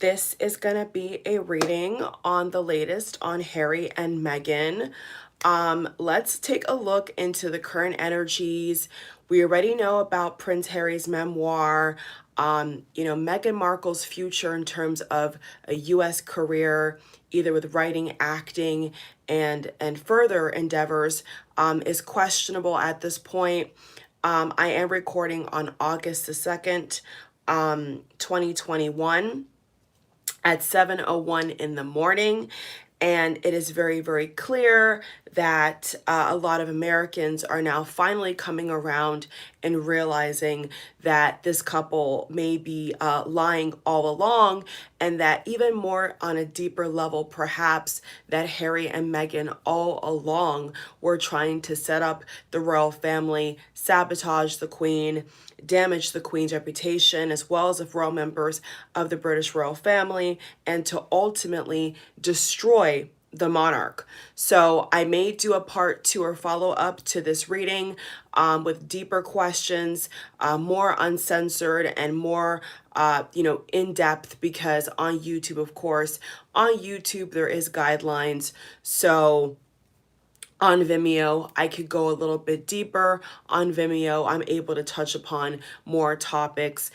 This is going to be a reading on the latest on Harry and Meghan. Let's take a look into the current energies. We already know about Prince Harry's memoir, Meghan Markle's future in terms of a U.S. career, either with writing, acting, and further endeavors, is questionable at this point. I am recording on August the 2nd, 2021 at 7:01 in the morning. And it is very, very clear that a lot of Americans are now finally coming around and realizing that this couple may be lying all along, and that even more on a deeper level, perhaps, that Harry and Meghan all along were trying to set up the royal family, sabotage the Queen, damage the Queen's reputation, as well as the royal members of the British royal family, and to ultimately destroy the monarch. So I may do a part 2 or follow up to this reading with deeper questions, more uncensored and more in depth, because on YouTube, of course, on YouTube there is guidelines. So on Vimeo, I could go a little bit deeper. On Vimeo, I'm able to touch upon more topics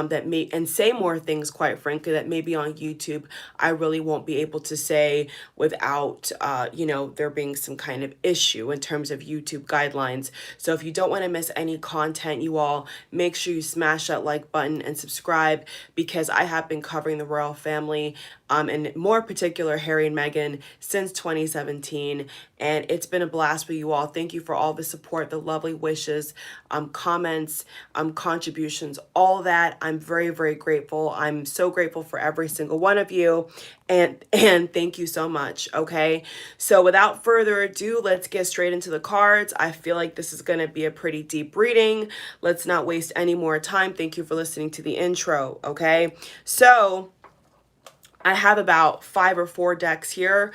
that may, and say more things, quite frankly, that maybe on YouTube I really won't be able to say without, there being some kind of issue in terms of YouTube guidelines. So if you don't want to miss any content, you all, make sure you smash that like button and subscribe, because I have been covering the royal family, and more particular Harry and Meghan, since 2017. And it's been a blast with you all. Thank you for all the support, the lovely wishes, comments, contributions, all that. I'm very, very grateful. I'm so grateful for every single one of you. And thank you so much. Okay. So without further ado, let's get straight into the cards. I feel like this is going to be a pretty deep reading. Let's not waste any more time. Thank you for listening to the intro. Okay. So I have about 5 or 4 decks here.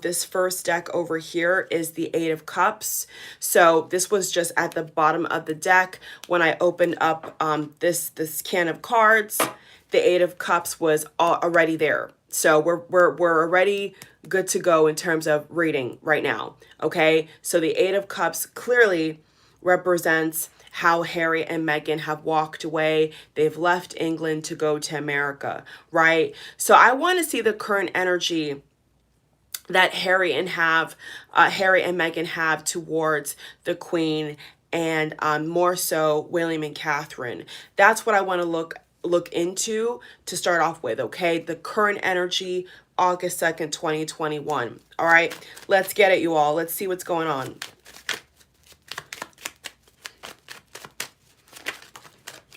This first deck over here is the 8 of Cups. So this was just at the bottom of the deck when I opened up this can of cards. The 8 of Cups was already there. So we're already good to go in terms of reading right now. Okay, so the 8 of Cups clearly represents how Harry and Meghan have walked away. They've left England to go to America, right? So I want to see the current energy that Harry and Meghan have towards the Queen, and more so William and Catherine. That's what I want to look into to start off with, okay? The current energy, August 2nd, 2021. All right, let's get it, you all. Let's see what's going on.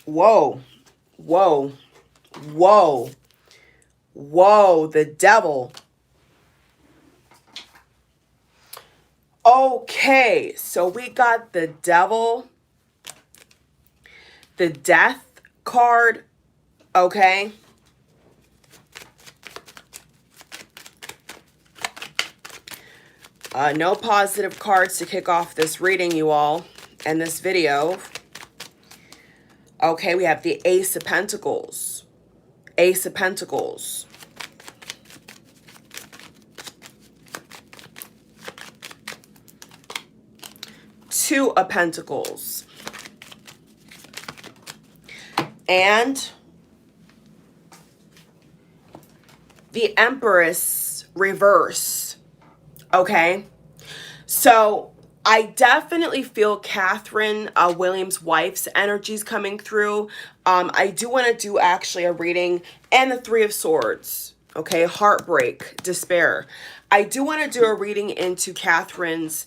Whoa, whoa, whoa, whoa, the devil. Okay, so we got the devil, the death card, okay? No positive cards to kick off this reading, you all, and this video. Okay, we have the Ace of Pentacles. Ace of Pentacles. Two of Pentacles. And the Empress reverse. Okay, so I definitely feel Catherine, William's wife's energies coming through. I do want to do actually a reading, and the Three of Swords. Okay, heartbreak, despair. I do want to do a reading into Catherine's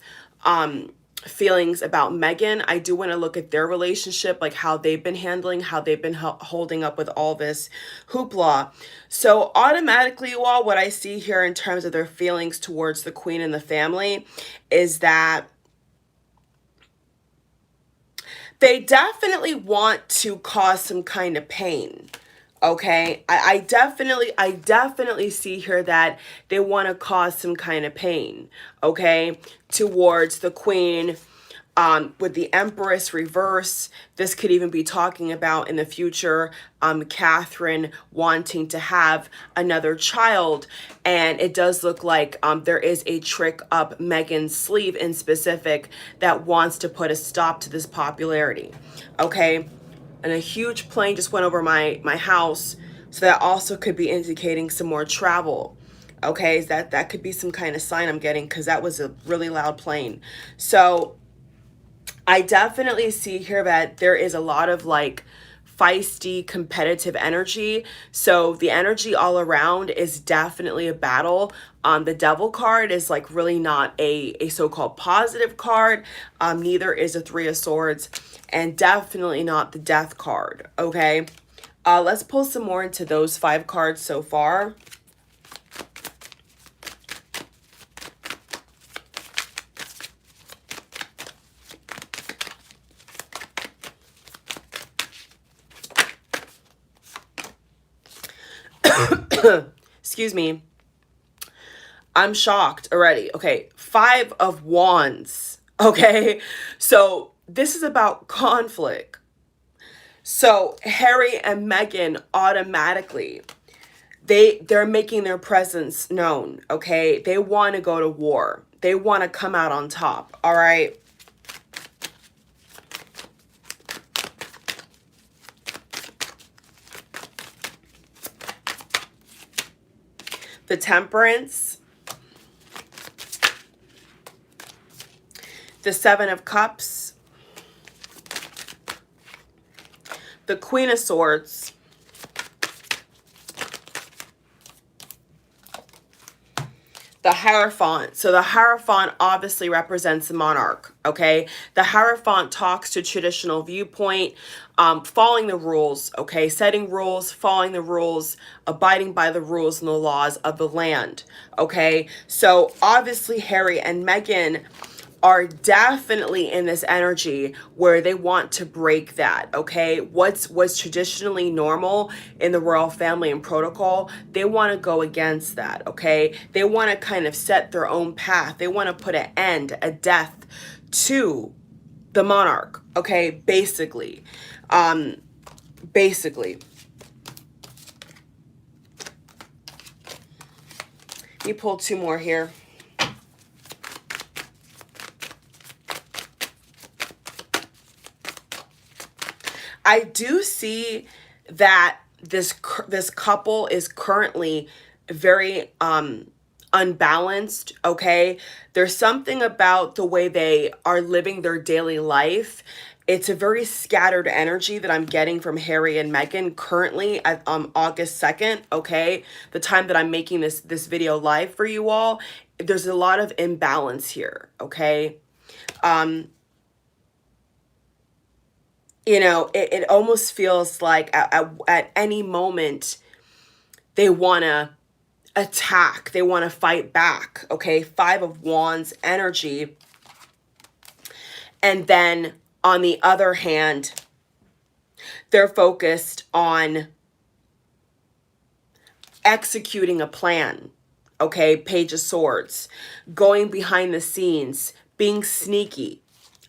feelings about Meghan. I do want to look at their relationship, like how they've been handling, how they've been holding up with all this hoopla. So automatically, you all, what I see here in terms of their feelings towards the Queen and the family is that they definitely want to cause some kind of pain. Okay, I definitely see here that they want to cause some kind of pain, okay, towards the Queen, With the Empress reverse, this could even be talking about in the future, Catherine wanting to have another child. And it does look like there is a trick up Meghan's sleeve in specific that wants to put a stop to this popularity. Okay. And a huge plane just went over my house. So that also could be indicating some more travel. Okay. That could be some kind of sign I'm getting, because that was a really loud plane. So I definitely see here that there is a lot of like feisty competitive energy. So the energy all around is definitely a battle. The Devil card is like really not a so-called positive card. Neither is a Three of Swords, and definitely not the Death card. Okay. Let's pull some more into those 5 cards so far. Excuse me. I'm shocked already. Okay. 5 of Wands. Okay. So this is about conflict. So Harry and Meghan automatically, they're making their presence known. Okay. They want to go to war. They want to come out on top. All right. The Temperance, the 7 of Cups, the Queen of Swords, the Hierophant. So the Hierophant obviously represents the monarch, okay? The Hierophant talks to traditional viewpoint, following the rules, okay? Setting rules, following the rules, abiding by the rules and the laws of the land, okay? So obviously Harry and Meghan are definitely in this energy where they want to break that, okay? What's traditionally normal in the royal family and protocol, they want to go against that, okay? They want to kind of set their own path. They want to put an end, a death to the monarch, okay? Basically. Basically. Let me pull 2 more here. I do see that this couple is currently very unbalanced, okay? There's something about the way they are living their daily life. It's a very scattered energy that I'm getting from Harry and Meghan currently at August 2nd, okay? The time that I'm making this video live for you all. There's a lot of imbalance here, okay? You know, it almost feels like at any moment they want to attack. They want to fight back. Okay. 5 of Wands energy. And then on the other hand, they're focused on executing a plan. Okay. Page of Swords, going behind the scenes, being sneaky.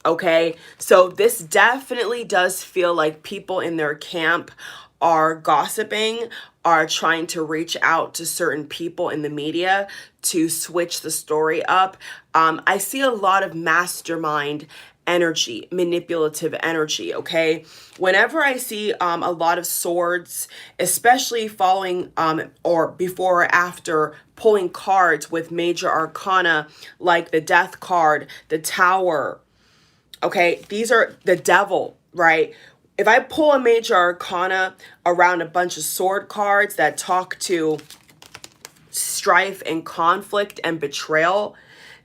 Okay, so this definitely does feel like people in their camp are gossiping, are trying to reach out to certain people in the media to switch the story up. I see a lot of mastermind energy, manipulative energy, okay? Whenever I see a lot of swords, especially following or before or after pulling cards with major arcana like the Death card, the Tower, okay, these are the Devil, right? If I pull a major arcana around a bunch of sword cards that talk to strife and conflict and betrayal,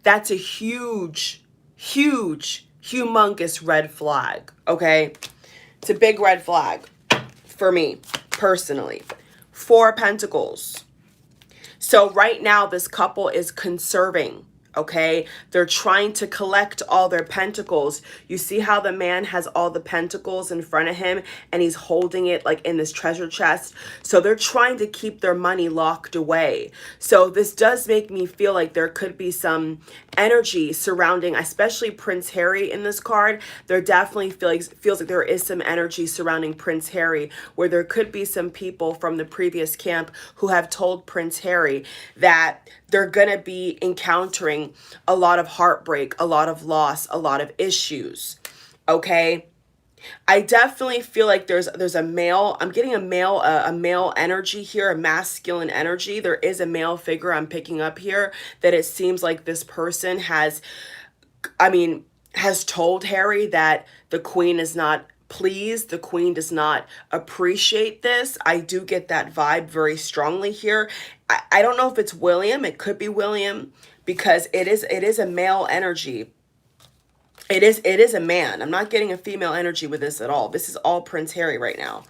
that's a huge, huge, humongous red flag, okay? It's a big red flag for me, personally. 4 of Pentacles. So right now, this couple is conserving, Okay, they're trying to collect all their pentacles. You see how the man has all the pentacles in front of him and he's holding it like in this treasure chest. So they're trying to keep their money locked away. So this does make me feel like there could be some energy surrounding, especially Prince Harry in this card. There definitely feels like there is some energy surrounding Prince Harry, where there could be some people from the previous camp who have told Prince Harry that they're going to be encountering a lot of heartbreak, a lot of loss, a lot of issues. Okay? I definitely feel like there's a male, I'm getting a male energy here, a masculine energy. There is a male figure I'm picking up here, that it seems like this person has, has told Harry that the queen is not pleased, the queen does not appreciate this. I do get that vibe very strongly here. I don't know if it's William. It could be William, because it is a male energy. It is a man. I'm not getting a female energy with this at all. This is all Prince Harry right now.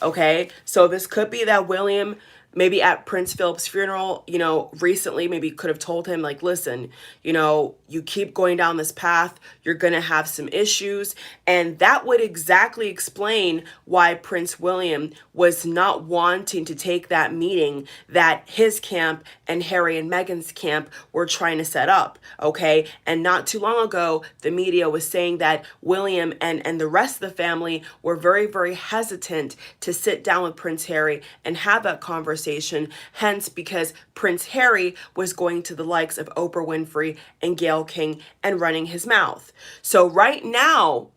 Okay, so this could be that William, maybe at Prince Philip's funeral, you know, recently maybe could have told him, like, listen, you know, you keep going down this path, you're going to have some issues. And that would exactly explain why Prince William was not wanting to take that meeting that his camp and Harry and Meghan's camp were trying to set up. Okay. And not too long ago, the media was saying that William and the rest of the family were very, very hesitant to sit down with Prince Harry and have that conversation. Hence, because Prince Harry was going to the likes of Oprah Winfrey and Gayle King and running his mouth. So right now,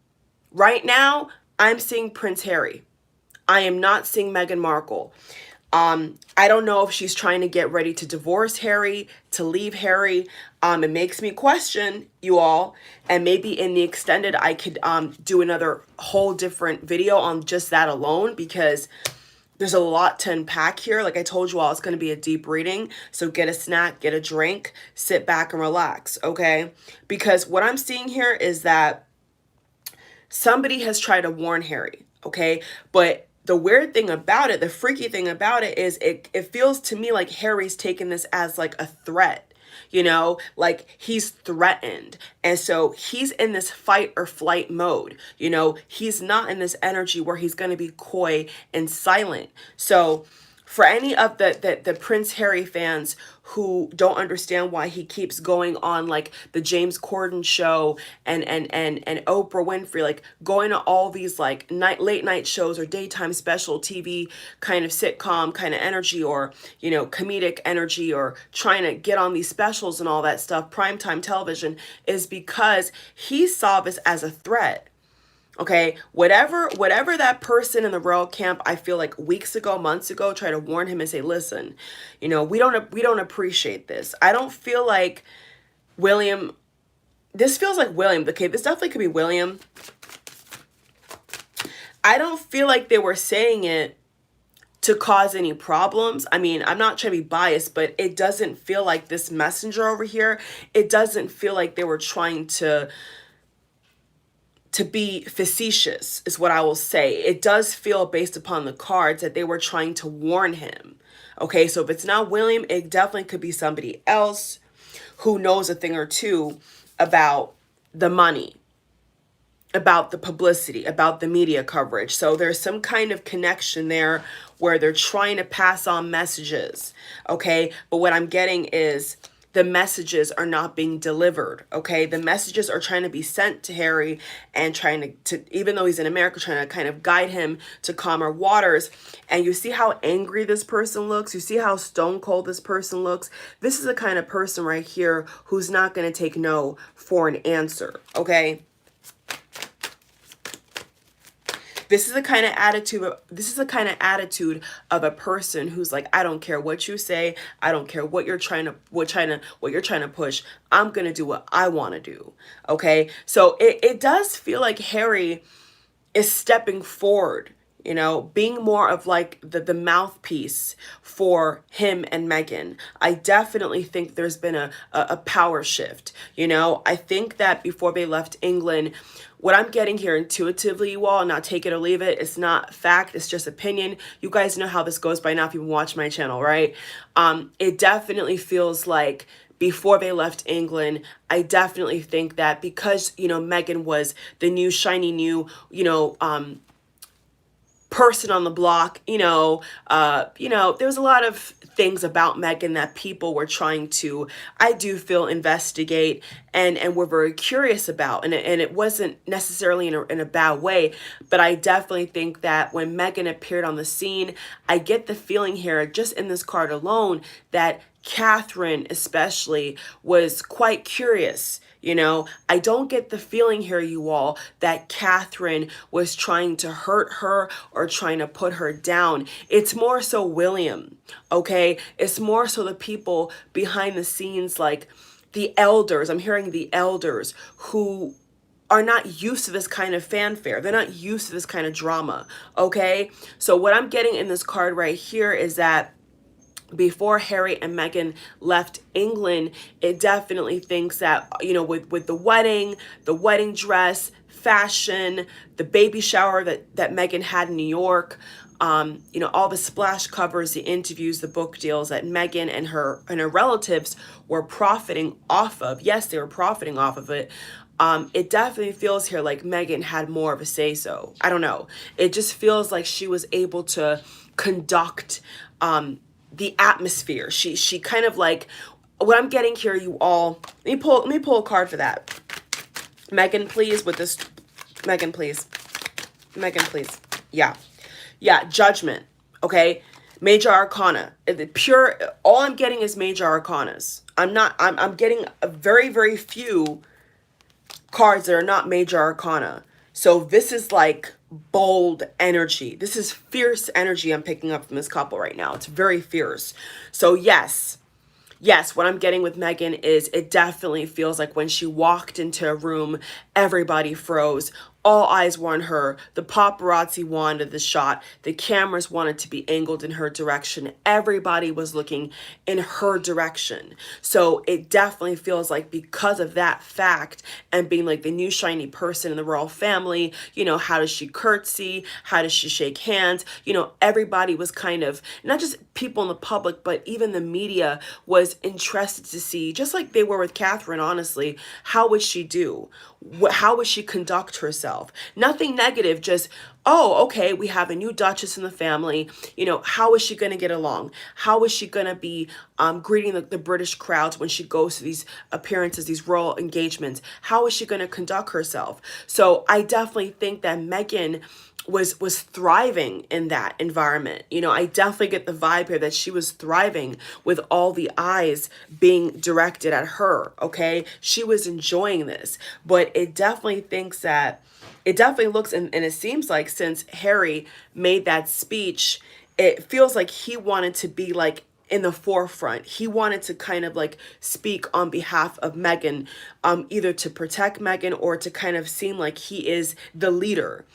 I'm seeing Prince Harry. I am not seeing Meghan Markle. I don't know if she's trying to get ready to divorce Harry, to leave Harry. It makes me question, you all, and maybe in the extended, I could do another whole different video on just that alone, because there's a lot to unpack here. Like I told you all, it's going to be a deep reading. So get a snack, get a drink, sit back and relax, okay? Because what I'm seeing here is that somebody has tried to warn Harry, okay? But the weird thing about it, the freaky thing about it is it feels to me like Harry's taking this as like a threat. You know, like he's threatened. And so he's in this fight or flight mode. You know, he's not in this energy where he's going to be coy and silent. So for any of the Prince Harry fans who don't understand why he keeps going on like the James Corden show and Oprah Winfrey, like going to all these like late night shows or daytime special TV kind of sitcom kind of energy, or, you know, comedic energy, or trying to get on these specials and all that stuff, primetime television, is because he saw this as a threat. Okay, whatever that person in the royal camp, I feel like weeks ago, months ago, try to warn him and say, listen, you know, we don't appreciate this. I don't feel like William, this feels like William. Okay, this definitely could be William. I don't feel like they were saying it to cause any problems. I mean, I'm not trying to be biased, but it doesn't feel like this messenger over here, it doesn't feel like they were trying to be facetious, is what I will say. It does feel, based upon the cards, that they were trying to warn him. Okay, so if it's not William, it definitely could be somebody else who knows a thing or two about the money, about the publicity, about the media coverage. So there's some kind of connection there where they're trying to pass on messages. Okay, but what I'm getting is the messages are not being delivered. Okay, the messages are trying to be sent to Harry, and trying to even though he's in America, trying to kind of guide him to calmer waters. And you see how angry this person looks. You see how stone cold this person looks. This is the kind of person right here who's not going to take no for an answer. Okay, this is the kind of attitude of a person who's like, I don't care what you say, I don't care what you're trying to push. I'm gonna do what I want to do. Okay, so it does feel like Harry is stepping forward, you know, being more of like the mouthpiece for him and Meghan. I definitely think there's been a power shift. You know, I think that before they left England, what I'm getting here intuitively, you all, not take it or leave it, it's not fact, it's just opinion. You guys know how this goes by now if you watch my channel, right? It definitely feels like before they left England. I definitely think that because, you know, Meghan was the new shiny new, person on the block, there was a lot of things about Meghan that people were trying to, I do feel, investigate and were very curious about. And it wasn't necessarily in a bad way, but I definitely think that when Meghan appeared on the scene, I get the feeling here, just in this card alone, that Catherine especially was quite curious. I don't get the feeling here, you all, that Catherine was trying to hurt her or trying to put her down. It's more so William, okay? It's more so the people behind the scenes, like the elders. I'm hearing the elders who are not used to this kind of fanfare. They're not used to this kind of drama, okay? So what I'm getting in this card right here is that before Harry and Meghan left England, it definitely thinks that, with the wedding dress, fashion, the baby shower that Meghan had in New York, all the splash covers, the interviews, the book deals that Meghan and her relatives were profiting off of. Yes, they were profiting off of it. It definitely feels here like Meghan had more of a say-so. I don't know. It just feels like she was able to conduct the atmosphere. She kind of like, what I'm getting here, you all, let me pull a card for that. Meghan, please, with this. Meghan, please. Meghan, please. Yeah. Judgment. Okay. Major Arcana. All I'm getting is Major Arcanas. I'm getting a very, very few cards that are not Major Arcana. So this is like bold energy. This is fierce energy I'm picking up from this couple right now. It's very fierce. So yes, what I'm getting with Meghan is it definitely feels like when she walked into a room, everybody froze. All eyes were on her. The paparazzi wanted the shot. The cameras wanted to be angled in her direction. Everybody was looking in her direction. So it definitely feels like because of that fact and being like the new shiny person in the royal family, how does she curtsy? How does she shake hands? Everybody was kind of, not just people in the public, but even the media was interested to see, just like they were with Catherine, honestly, how would she do? How would she conduct herself? Nothing negative, just, oh, okay, we have a new duchess in the family. How is she going to get along? How is she going to be greeting the British crowds when she goes to these appearances, these royal engagements? How is she going to conduct herself? So I definitely think that Meghan was thriving in that environment. I definitely get the vibe here that she was thriving with all the eyes being directed at her, okay? She was enjoying this, but it definitely looks, and it seems like since Harry made that speech, it feels like he wanted to be like in the forefront. He wanted to kind of like speak on behalf of Meghan, either to protect Meghan or to kind of seem like he is the leader,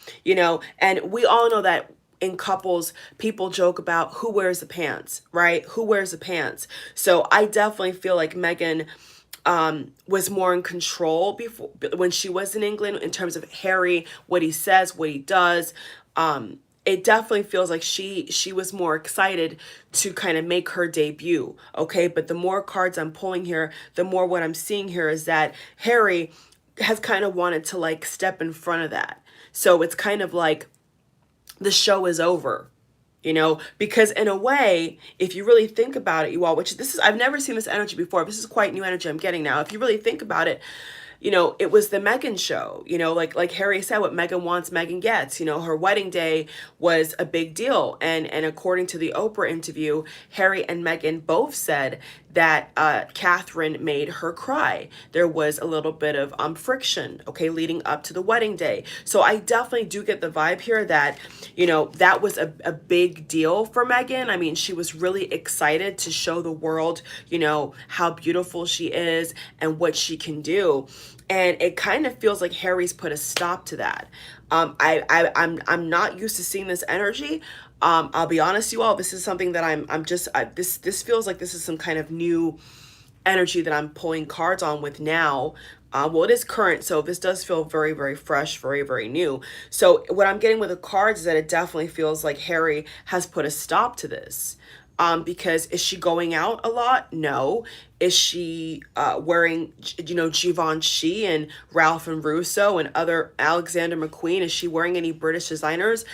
and we all know that in couples, people joke about who wears the pants, right? Who wears the pants? So I definitely feel like Meghan was more in control before, when she was in England, in terms of Harry, what he says, what he does. It definitely feels like she was more excited to kind of make her debut, okay? But the more cards I'm pulling here, the more what I'm seeing here is that Harry has kind of wanted to like step in front of that. So it's kind of like the show is over, because in a way, if you really think about it, you all, I've never seen this energy before. This is quite new energy I'm getting now. If you really think about it, it was the Meghan show, like Harry said, what Meghan wants, Meghan gets. Her wedding day was a big deal. And according to the Oprah interview, Harry and Meghan both said that Catherine made her cry. There was a little bit of friction, okay, leading up to the wedding day. So I definitely do get the vibe here that, that was a big deal for Meghan. I mean, she was really excited to show the world, how beautiful she is and what she can do. And it kind of feels like Harry's put a stop to that. I'm not used to seeing this energy. I'll be honest, you all, this is something that this feels like this is some kind of new energy that I'm pulling cards on with now. Well, it is current, so this does feel very, very fresh, very, very new. So what I'm getting with the cards is that it definitely feels like Harry has put a stop to this. Because is she going out a lot? No. Is she wearing, Givenchy and Ralph and Russo and other Alexander McQueen? Is she wearing any British designers,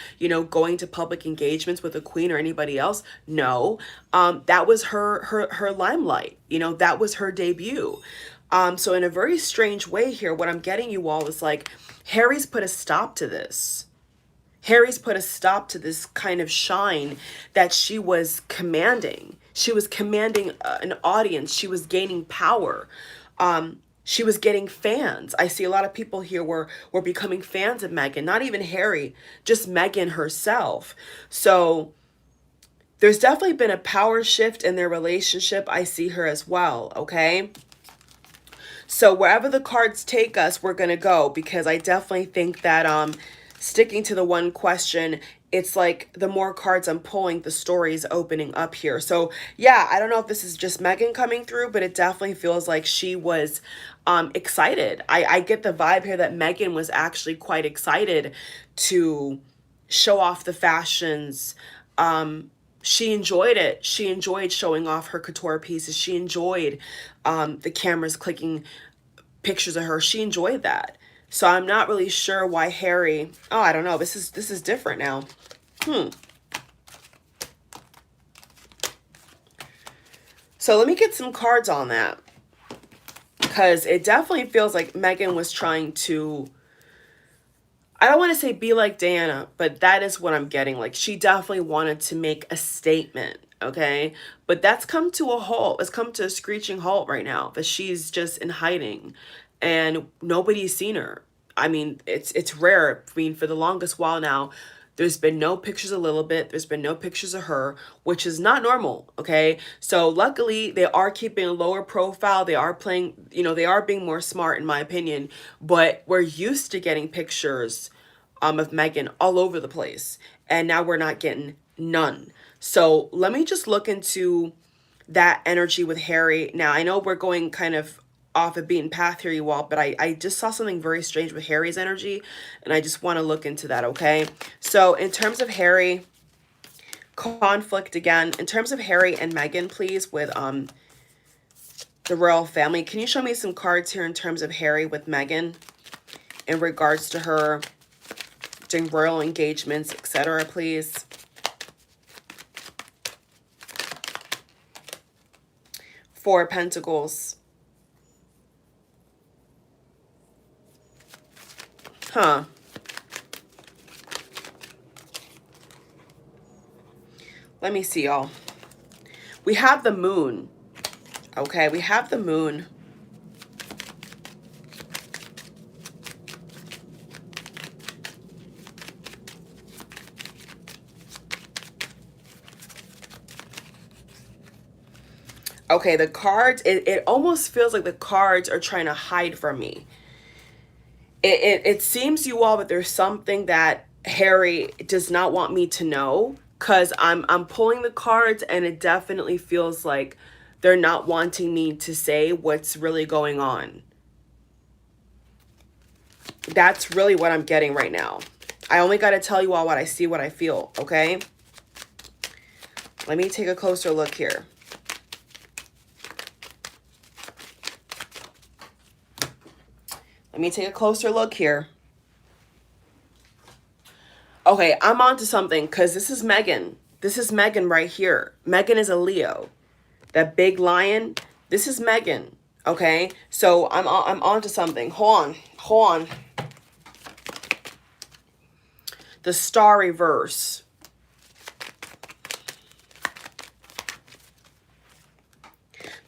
going to public engagements with the Queen or anybody else? No. That was her limelight. That was her debut. So in a very strange way here, what I'm getting you all is like, Harry's put a stop to this. Harry's put a stop to this kind of shine that she was commanding. She was commanding an audience. She was gaining power. She was getting fans. I see a lot of people here were becoming fans of Meghan, not even Harry, just Meghan herself. So there's definitely been a power shift in their relationship. I see her as well, okay? So wherever the cards take us, we're going to go, because I definitely think that sticking to the one question, it's like the more cards I'm pulling, the story is opening up here. So yeah, I don't know if this is just Meghan coming through, but it definitely feels like she was excited. I get the vibe here that Meghan was actually quite excited to show off the fashions. She enjoyed it. She enjoyed showing off her couture pieces. She enjoyed the cameras clicking pictures of her. She enjoyed that. So I'm not really sure why Harry, I don't know. This is different now. So let me get some cards on that, because it definitely feels like Meghan was trying to, I don't want to say be like Diana, but that is what I'm getting. Like, she definitely wanted to make a statement, okay? But that's come to a halt. It's come to a screeching halt right now, that she's just in hiding and nobody's seen her. I mean, it's rare. I mean, for the longest while now, there's been no pictures of Lilibet. There's been no pictures of her, which is not normal, okay? So luckily, they are keeping a lower profile. They are playing, they are being more smart, in my opinion. But we're used to getting pictures of Meghan all over the place. And now we're not getting none. So let me just look into that energy with Harry. Now, I know we're going kind of off a beaten path here, you all, but I just saw something very strange with Harry's energy, and I just want to look into that, okay? So in terms of Harry, conflict again. In terms of Harry and Meghan, please, with the royal family, can you show me some cards here in terms of Harry with Meghan in regards to her doing royal engagements, etc., please? Four of Pentacles. Huh. Let me see, y'all. We have the moon. Okay, we have the moon. Okay, the cards, it almost feels like the cards are trying to hide from me. It seems, you all, that there's something that Harry does not want me to know, because I'm pulling the cards, and it definitely feels like they're not wanting me to say what's really going on. That's really what I'm getting right now. I only got to tell you all what I see, what I feel, okay? Let me take a closer look here. Let me take a closer look here. Okay, I'm onto something, because this is Meghan. This is Meghan right here. Meghan is a Leo. That big lion, this is Meghan, okay? So I'm onto something. Hold on. The star reverse.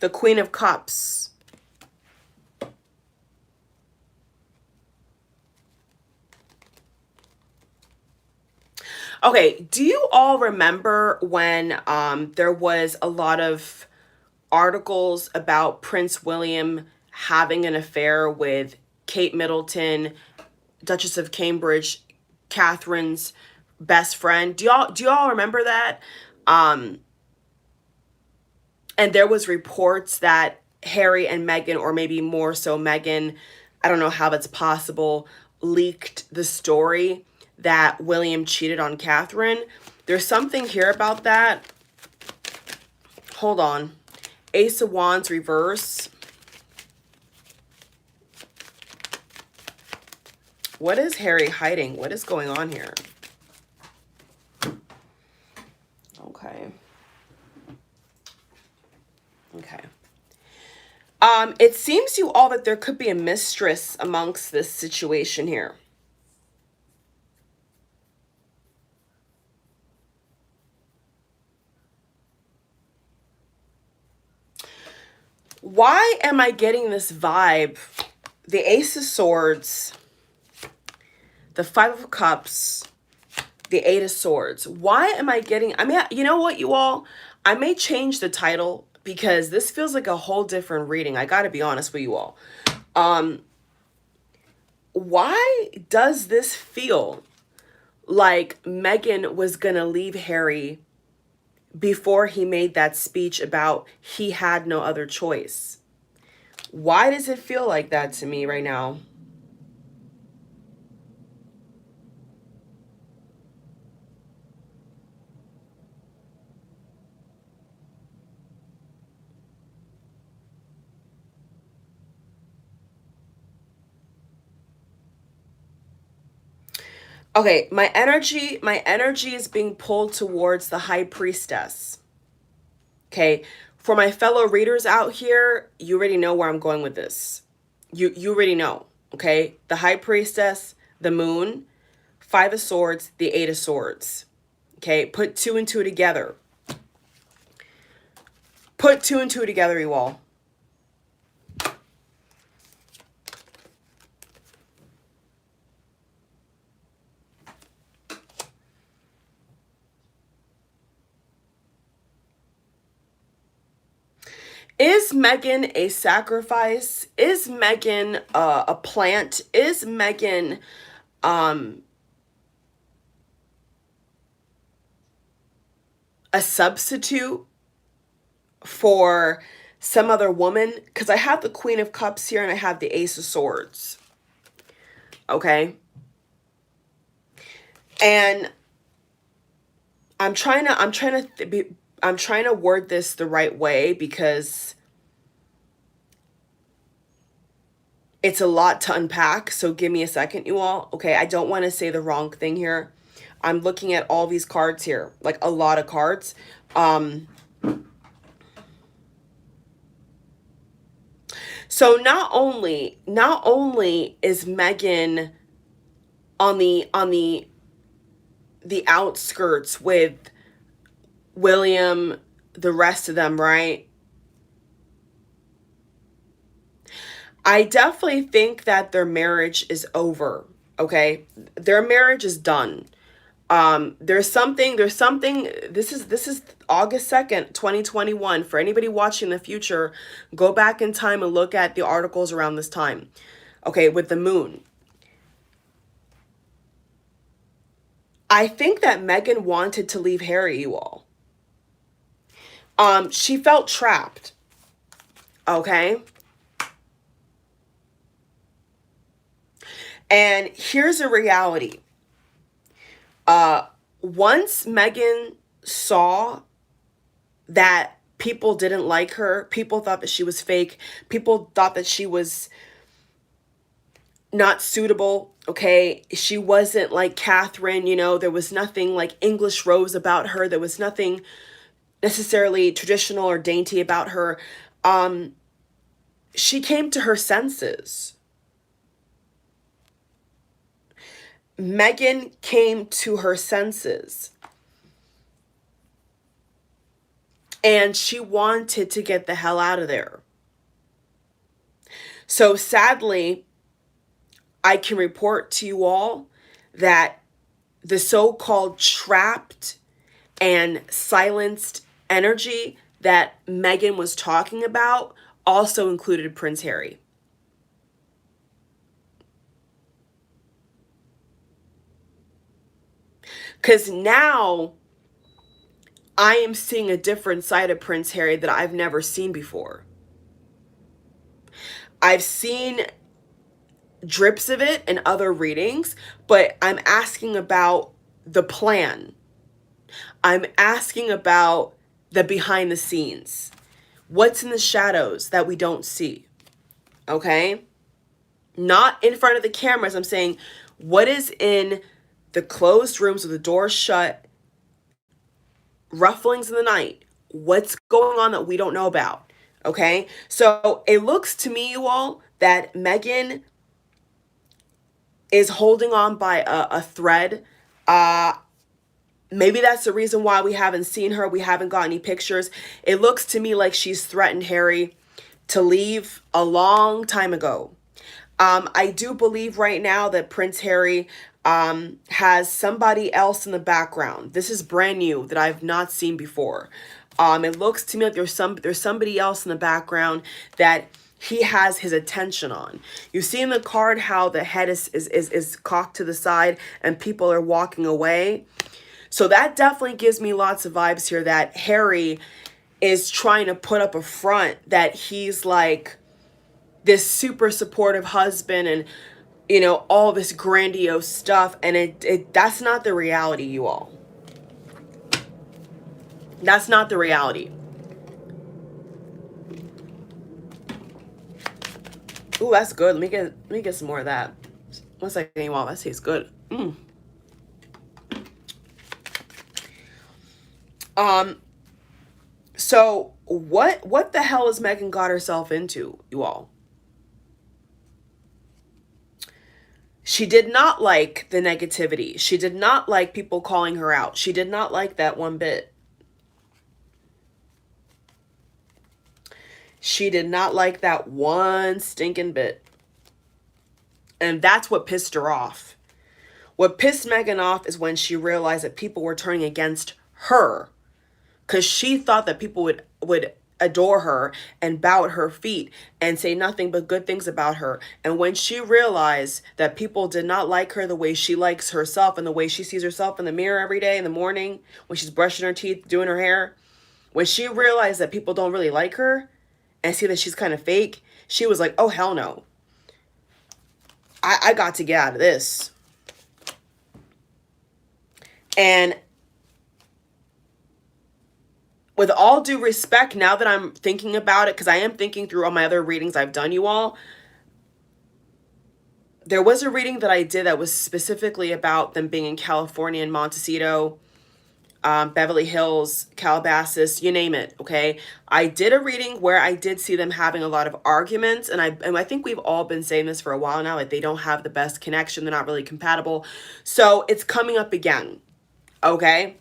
The Queen of Cups. Okay, do you all remember when there was a lot of articles about Prince William having an affair with Kate Middleton, Duchess of Cambridge, Catherine's best friend? Do y'all remember that? And there was reports that Harry and Meghan, or maybe more so Meghan, I don't know how that's possible, leaked the story that William cheated on Catherine. There's something here about that. Hold on. Ace of Wands reverse. What is Harry hiding? What is going on here? Okay. Okay. It seems to you all that there could be a mistress amongst this situation here. Why am I getting this vibe? The Ace of Swords, the Five of Cups, the Eight of Swords. Why am I getting, I mean, you know what, you all? I may change the title because this feels like a whole different reading. I gotta be honest with you all. Why does this feel like Meghan was gonna leave Harry before he made that speech about he had no other choice? Why does it feel like that to me right now? Okay, my energy is being pulled towards the High Priestess. Okay, for my fellow readers out here, you already know where I'm going with this. You already know, okay? The High Priestess, the Moon, Five of Swords, the Eight of Swords. Okay, put two and two together. Put two and two together, you all. Is Meghan a sacrifice? Is Meghan a plant? Is Meghan a substitute for some other woman? Because I have the Queen of Cups here and I have the Ace of Swords. Okay. And I'm trying to word this the right way because it's a lot to unpack. So give me a second, you all. Okay, I don't want to say the wrong thing here. I'm looking at all these cards here, like a lot of cards. So not only is Meghan on the outskirts with William, the rest of them, right? I definitely think that their marriage is over, okay? Their marriage is done. There's something, this is August 2nd, 2021. For anybody watching in the future, go back in time and look at the articles around this time. Okay, with the Moon. I think that Meghan wanted to leave Harry, you all. She felt trapped. Okay? And here's a reality. Once Meghan saw that people didn't like her, people thought that she was fake, people thought that she was not suitable, okay? She wasn't like Catherine, you know, there was nothing like English rose about her. There was nothing necessarily traditional or dainty about her. She came to her senses. Meghan came to her senses. And she wanted to get the hell out of there. So sadly, I can report to you all that the so-called trapped and silenced energy that Meghan was talking about also included Prince Harry. Because now I am seeing a different side of Prince Harry that I've never seen before. I've seen drips of it in other readings, but I'm asking about the plan. I'm asking about the behind the scenes. What's in the shadows that we don't see? Okay? Not in front of the cameras. I'm saying what is in the closed rooms with the doors shut, rufflings in the night. What's going on that we don't know about? Okay? So it looks to me, you all, that Meghan is holding on by a thread. Maybe that's the reason why we haven't seen her. We haven't got any pictures. It looks to me like she's threatened Harry to leave a long time ago. I do believe right now that Prince Harry has somebody else in the background. This is brand new that I've not seen before. It looks to me like there's somebody else in the background that he has his attention on. You see in the card how the head is cocked to the side and people are walking away. So that definitely gives me lots of vibes here that Harry is trying to put up a front that he's like this super supportive husband and, you know, all this grandiose stuff. And that's not the reality, you all. That's not the reality. Ooh, that's good. Let me get some more of that. One second, you all. That tastes good. So what the hell has Meghan got herself into, you all? She did not like the negativity. She did not like people calling her out. She did not like that one bit. She did not like that one stinking bit. And that's what pissed her off. What pissed Meghan off is when she realized that people were turning against her. Because she thought that people would adore her and bow at her feet and say nothing but good things about her. And when she realized that people did not like her the way she likes herself and the way she sees herself in the mirror every day in the morning, when she's brushing her teeth, doing her hair, when she realized that people don't really like her and see that she's kind of fake, she was like, oh, hell no. I got to get out of this. And with all due respect, now that I'm thinking about it, because I am thinking through all my other readings I've done, you all, there was a reading that I did that was specifically about them being in California and Montecito, Beverly Hills, Calabasas, you name it, okay? I did a reading where I did see them having a lot of arguments, and I think we've all been saying this for a while now, like they don't have the best connection, they're not really compatible. So it's coming up again, okay?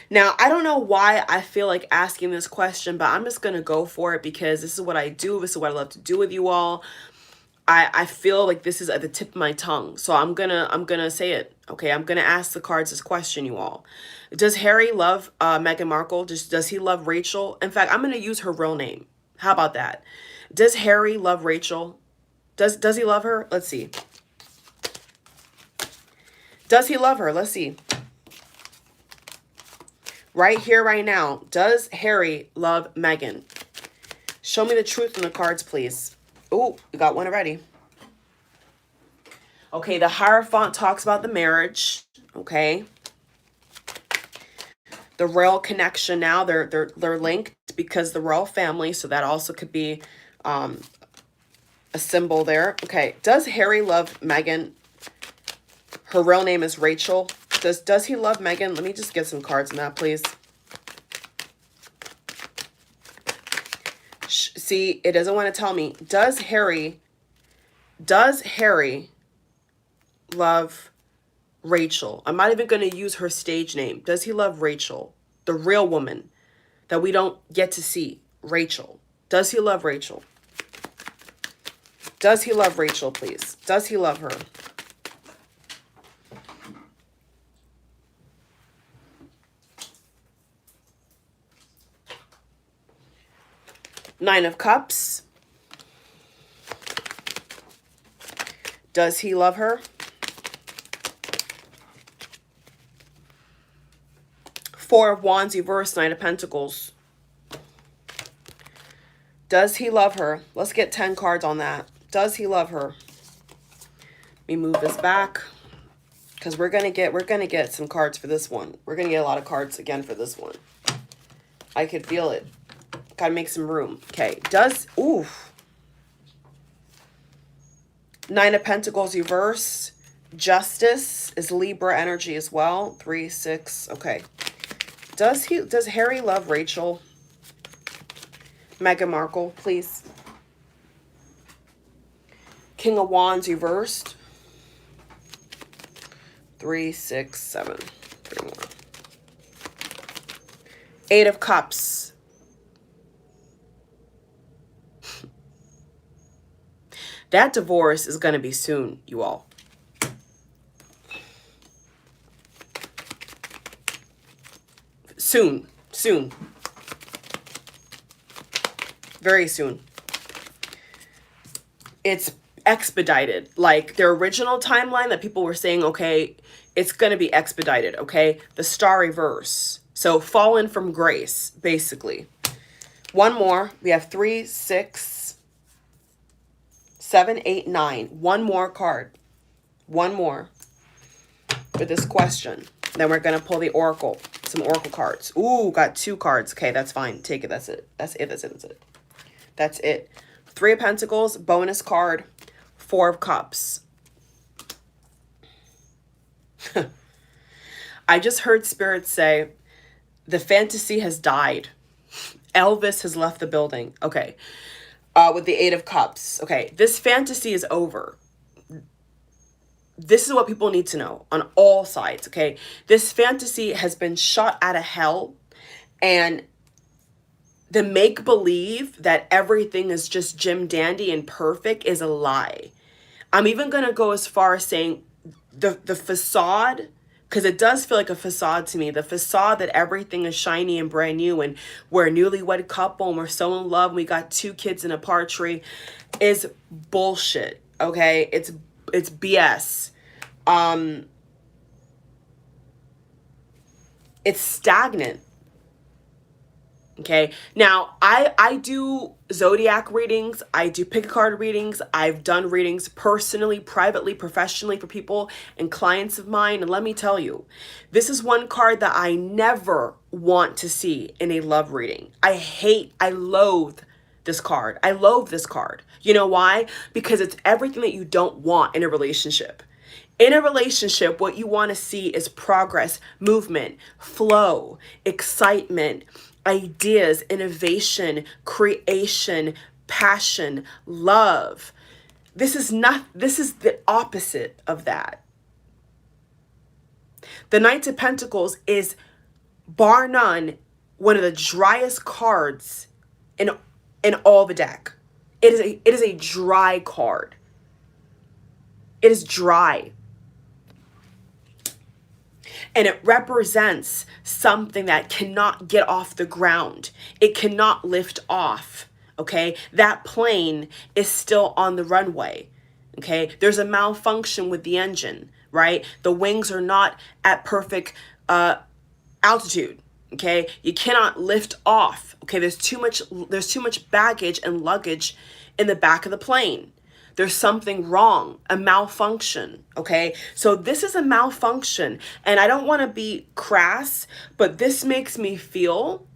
Now, I don't know why I feel like asking this question, but I'm just going to go for it because this is what I do. This is what I love to do with you all. I feel like this is at the tip of my tongue. So I'm gonna say it. Okay, I'm gonna ask the cards this question, you all. Does Harry love Meghan Markle? Does he love Rachel? In fact, I'm gonna use her real name. How about that? Does Harry love Rachel? Does he love her? Let's see. Does he love her? Let's see. Right here, right now. Does Harry love Meghan? Show me the truth in the cards, please. Oh, we got one already. Okay, the Hierophant talks about the marriage. Okay. The royal connection now, they're linked because the royal family, so that also could be a symbol there. Okay, does Harry love Meghan? Her real name is Rachel. Does he love Meghan? Let me just get some cards on that, please. See, it doesn't want to tell me. Does Harry love Rachel? I'm not even going to use her stage name. Does he love Rachel? The real woman that we don't get to see. Rachel. Does he love Rachel? Does he love Rachel, please? Does he love her? Nine of Cups. Does he love her? Four of Wands reversed, Knight of Pentacles. Does he love her? Let's get 10 cards on that. Does he love her? Let me move this back. Because we're gonna get some cards for this one. We're gonna get a lot of cards again for this one. I could feel it. Gotta make some room. Okay. Ooh. 9 of Pentacles reverse. Justice is Libra energy as well. 3, 6. Okay. Does Harry love Rachel? Meghan Markle, please. King of Wands reversed. 3, 6, 7. 3 more. 8 of Cups. That divorce is going to be soon, you all. Soon. Soon. Very soon. It's expedited. Like their original timeline that people were saying, okay, it's going to be expedited, okay? The star reverse. So fallen from grace, basically. One more. We have 3, 6, 7, 8, 9. One more card. One more for this question. Then we're going to pull the oracle. Some oracle cards. Ooh, got 2 cards. Okay, that's fine. Take it. That's it. That's it. That's it. That's it. That's it. 3 of Pentacles, bonus card, 4 of Cups. I just heard Spirit say, the fantasy has died. Elvis has left the building. Okay. With the 8 of Cups. Okay. This fantasy is over. This is what people need to know on all sides. Okay. This fantasy has been shot out of hell, and the make-believe that everything is just Jim Dandy and perfect is a lie. I'm even going to go as far as saying the facade, because it does feel like a facade to me. The facade that everything is shiny and brand new and we're a newlywed couple and we're so in love and we got 2 kids in a par tree is bullshit, okay? It's BS. It's stagnant. Okay. Now, I do zodiac readings. I do pick a card readings. I've done readings personally, privately, professionally for people and clients of mine. And let me tell you, this is one card that I never want to see in a love reading. I loathe this card. I loathe this card. You know why? Because it's everything that you don't want in a relationship. In a relationship, what you want to see is progress, movement, flow, excitement, ideas, innovation, creation, passion, love. This is the opposite of that. The Knight of Pentacles is, bar none, one of the driest cards in all the deck. It is a dry card. It is dry. And it represents something that cannot get off the ground. It cannot lift off, okay? That plane is still on the runway, okay? There's a malfunction with the engine, right? The wings are not at perfect altitude, okay? You cannot lift off, okay? There's too much baggage and luggage in the back of the plane. There's something wrong, a malfunction, okay? So this is a malfunction, and I don't want to be crass, but this makes me feel,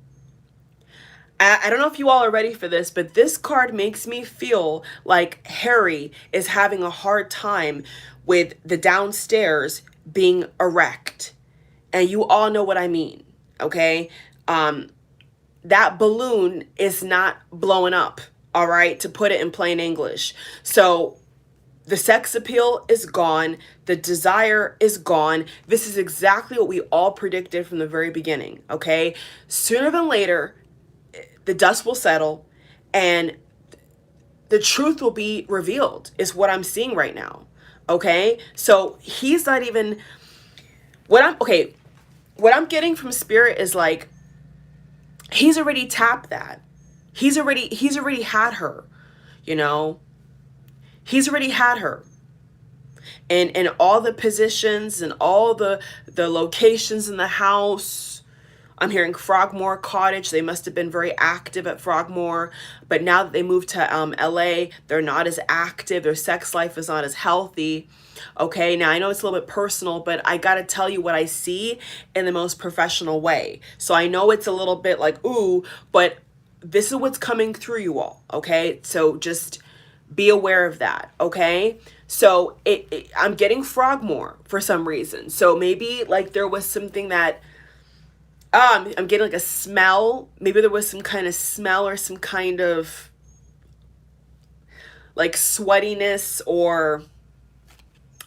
I don't know if you all are ready for this, but this card makes me feel like Harry is having a hard time with the downstairs being erect. And you all know what I mean, okay? That balloon is not blowing up. All right, to put it in plain English. So the sex appeal is gone. The desire is gone. This is exactly what we all predicted from the very beginning, okay? Sooner than later, the dust will settle and the truth will be revealed is what I'm seeing right now, okay? So he's not even, what I'm getting from Spirit is like, he's already tapped that. He's already had her, you know. He's already had her. And in all the positions and all the locations in the house. I'm hearing Frogmore Cottage. They must have been very active at Frogmore. But now that they moved to LA, they're not as active. Their sex life is not as healthy. Okay, now I know it's a little bit personal, but I got to tell you what I see in the most professional way. So I know it's a little bit like, ooh, but this is what's coming through you all. Okay, so just be aware of that. Okay, so I'm getting Frogmore for some reason. So maybe like there was something that I'm getting like a smell. Maybe there was some kind of smell or some kind of like sweatiness or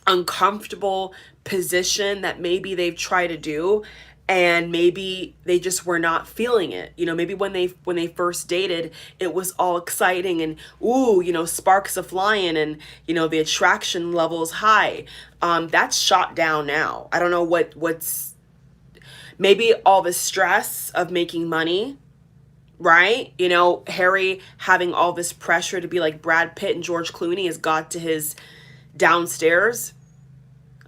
uncomfortable position that maybe they've tried to do, and maybe they just were not feeling it. You know, maybe when they first dated, it was all exciting and ooh, you know, sparks are flying and you know the attraction level is high. That's shot down now. I don't know what's maybe all the stress of making money, right? You know, Harry having all this pressure to be like Brad Pitt and George Clooney has got to his downstairs.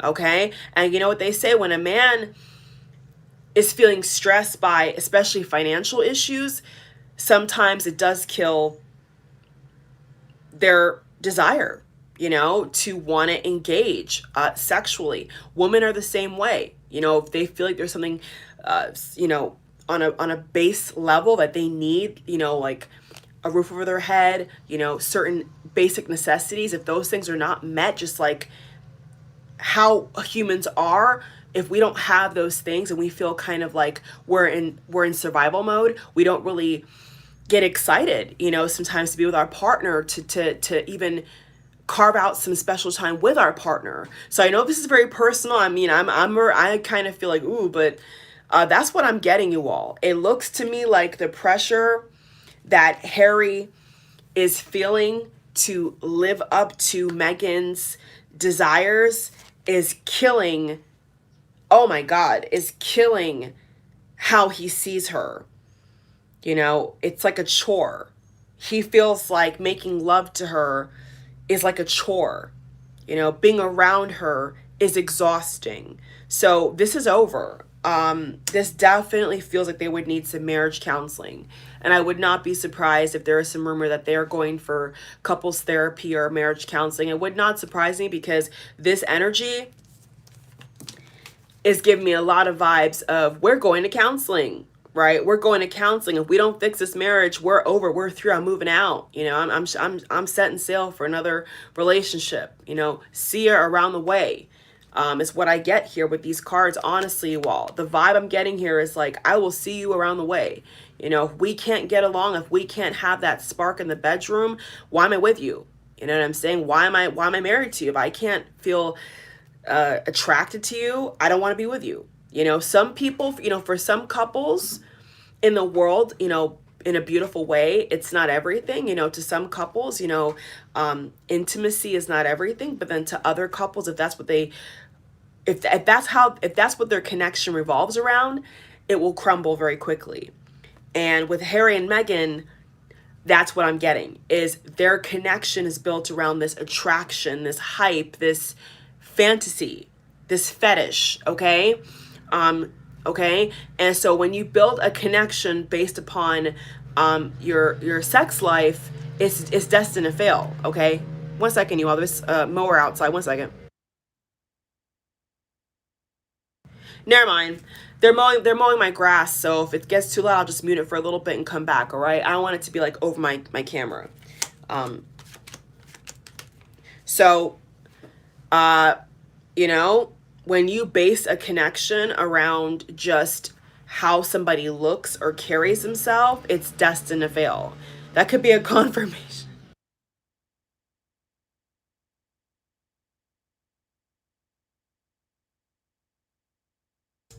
Okay. And you know what they say, when a man is feeling stressed by especially financial issues, sometimes it does kill their desire, you know, to want to engage sexually. Women are the same way. You know, if they feel like there's something, you know, on a base level that they need, you know, like a roof over their head, you know, certain basic necessities, if those things are not met, just like how humans are, if we don't have those things and we feel kind of like we're in survival mode, we don't really get excited, you know, sometimes to be with our partner, to even carve out some special time with our partner. So I know this is very personal. I mean, I kind of feel like ooh, but that's what I'm getting, you all. It looks to me like the pressure that Harry is feeling to live up to Meghan's desires is killing, oh my God, is killing how he sees her. You know, it's like a chore. He feels like making love to her is like a chore. You know, being around her is exhausting. So this is over. This definitely feels like they would need some marriage counseling. And I would not be surprised if there is some rumor that they're going for couples therapy or marriage counseling. It would not surprise me because this energy is giving me a lot of vibes of we're going to counseling, right? We're going to counseling. If we don't fix this marriage, we're over. We're through. I'm moving out. You know, I'm setting sail for another relationship. You know, see her around the way. Is what I get here with these cards. Honestly, you all, the vibe I'm getting here is like I will see you around the way. You know, if we can't get along, if we can't have that spark in the bedroom, why am I with you? You know what I'm saying? Why am I married to you if I can't feel attracted to you? I don't want to be with you. You know, some people, you know, for some couples in the world, you know, in a beautiful way, it's not everything. You know, to some couples, you know, intimacy is not everything. But then to other couples, if that's what they, if that's what their connection revolves around, it will crumble very quickly. And with Harry and Meghan, that's what I'm getting, is their connection is built around this attraction, this hype, this fantasy, this fetish. Okay. Okay. And so when you build a connection based upon your sex life, it's destined to fail. Okay. One second, you all. There's a mower outside. One second. Never mind. They're mowing my grass, so if it gets too loud, I'll just mute it for a little bit and come back, all right? I don't want it to be like over my camera. Um so uh you know, when you base a connection around just how somebody looks or carries himself, it's destined to fail. That could be a confirmation.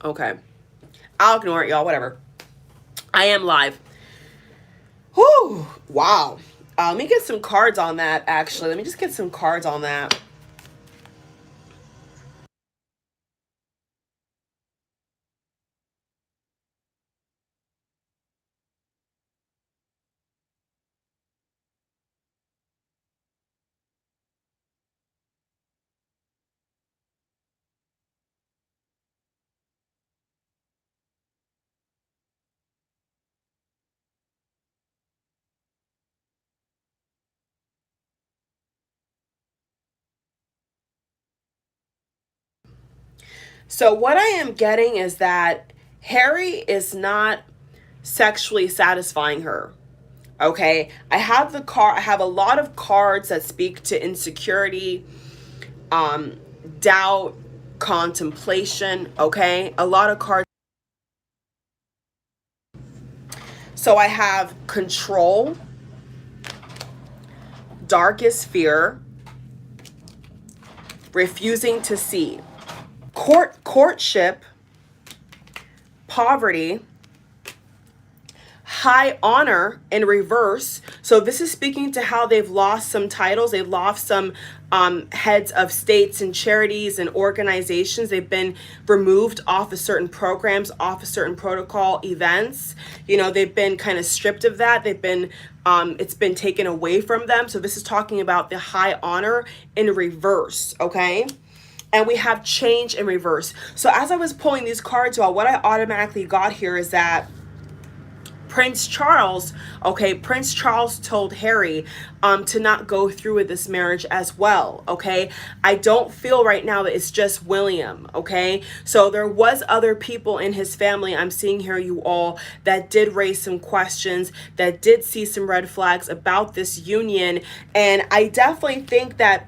Okay. I'll ignore it, y'all, whatever. I am live. Whew. Wow. Let me get some cards on that, actually. Let me just get some cards on that. So what I am getting is that Harry is not sexually satisfying her. Okay, I have I have a lot of cards that speak to insecurity, um, doubt, contemplation. Okay, a lot of cards. So I have control, darkest fear, refusing to see, courtship, poverty, high honor in reverse. So this is speaking to how they've lost some titles. They've lost some heads of states and charities and organizations. They've been removed off of certain programs, off of certain protocol events. You know, they've been kind of stripped of that. They've been it's been taken away from them. So this is talking about the high honor in reverse. Okay. And we have change in reverse. So as I was pulling these cards out, what I automatically got here is that Prince Charles, okay, Prince Charles told Harry to not go through with this marriage as well, okay? I don't feel right now that it's just William, okay? So there was other people in his family, I'm seeing here, you all, that did raise some questions, that did see some red flags about this union. And I definitely think that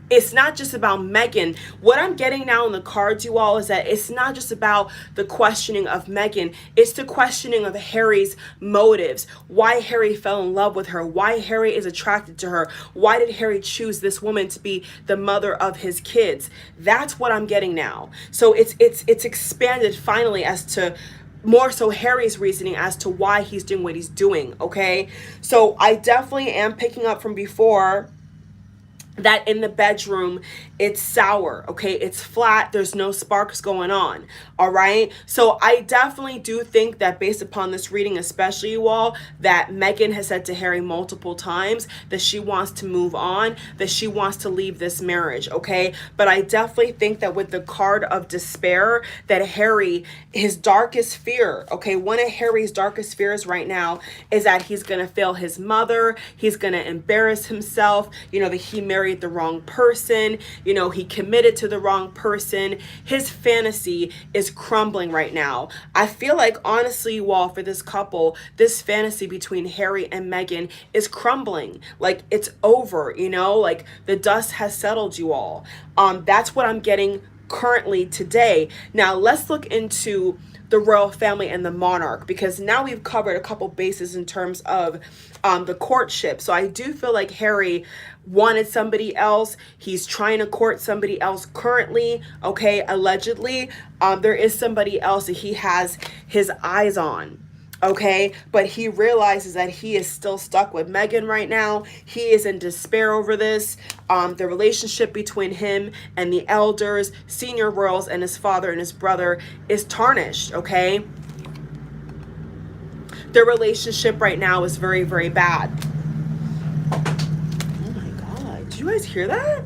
it's not just about Meghan. What I'm getting now in the cards, you all, is that it's not just about the questioning of Meghan. It's the questioning of Harry's motives. Why Harry fell in love with her. Why Harry is attracted to her. Why did Harry choose this woman to be the mother of his kids? That's what I'm getting now. So it's expanded finally as to more so Harry's reasoning as to why he's doing what he's doing, okay? So I definitely am picking up from before that in the bedroom, it's sour, okay? It's flat. There's no sparks going on, all right? So I definitely do think that based upon this reading, especially you all, that Meghan has said to Harry multiple times that she wants to move on, that she wants to leave this marriage, okay? But I definitely think that with the card of despair, that Harry, his darkest fear, okay, one of Harry's darkest fears right now is that he's going to fail his mother. He's going to embarrass himself, you know, that he married the wrong person, you know, he committed to the wrong person. His fantasy is crumbling right now. I feel like, honestly, you all, for this couple, this fantasy between Harry and Meghan is crumbling. Like, it's over, you know, like the dust has settled, you all. That's what I'm getting currently today. Now let's look into the royal family and the monarch, because now we've covered a couple bases in terms of the courtship. So I do feel like Harry wanted somebody else. He's trying to court somebody else currently, okay? Allegedly, there is somebody else that he has his eyes on, okay? But he realizes that he is still stuck with Meghan right now. He is in despair over this. The relationship between him and the elders, senior royals, and his father and his brother is tarnished, okay? Their relationship right now is very, very bad. Oh my God, did you guys hear that?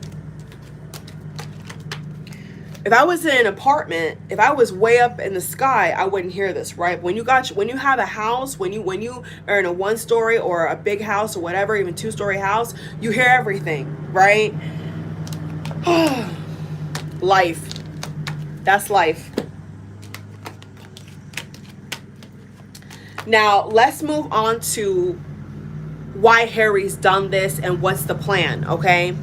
If I was in an apartment, if I was way up in the sky, I wouldn't hear this, right? When you have a house, when you are in a 1-story or a big house or whatever, even 2-story house, you hear everything, right? Life. That's life. Now, let's move on to why Harry's done this and what's the plan, okay?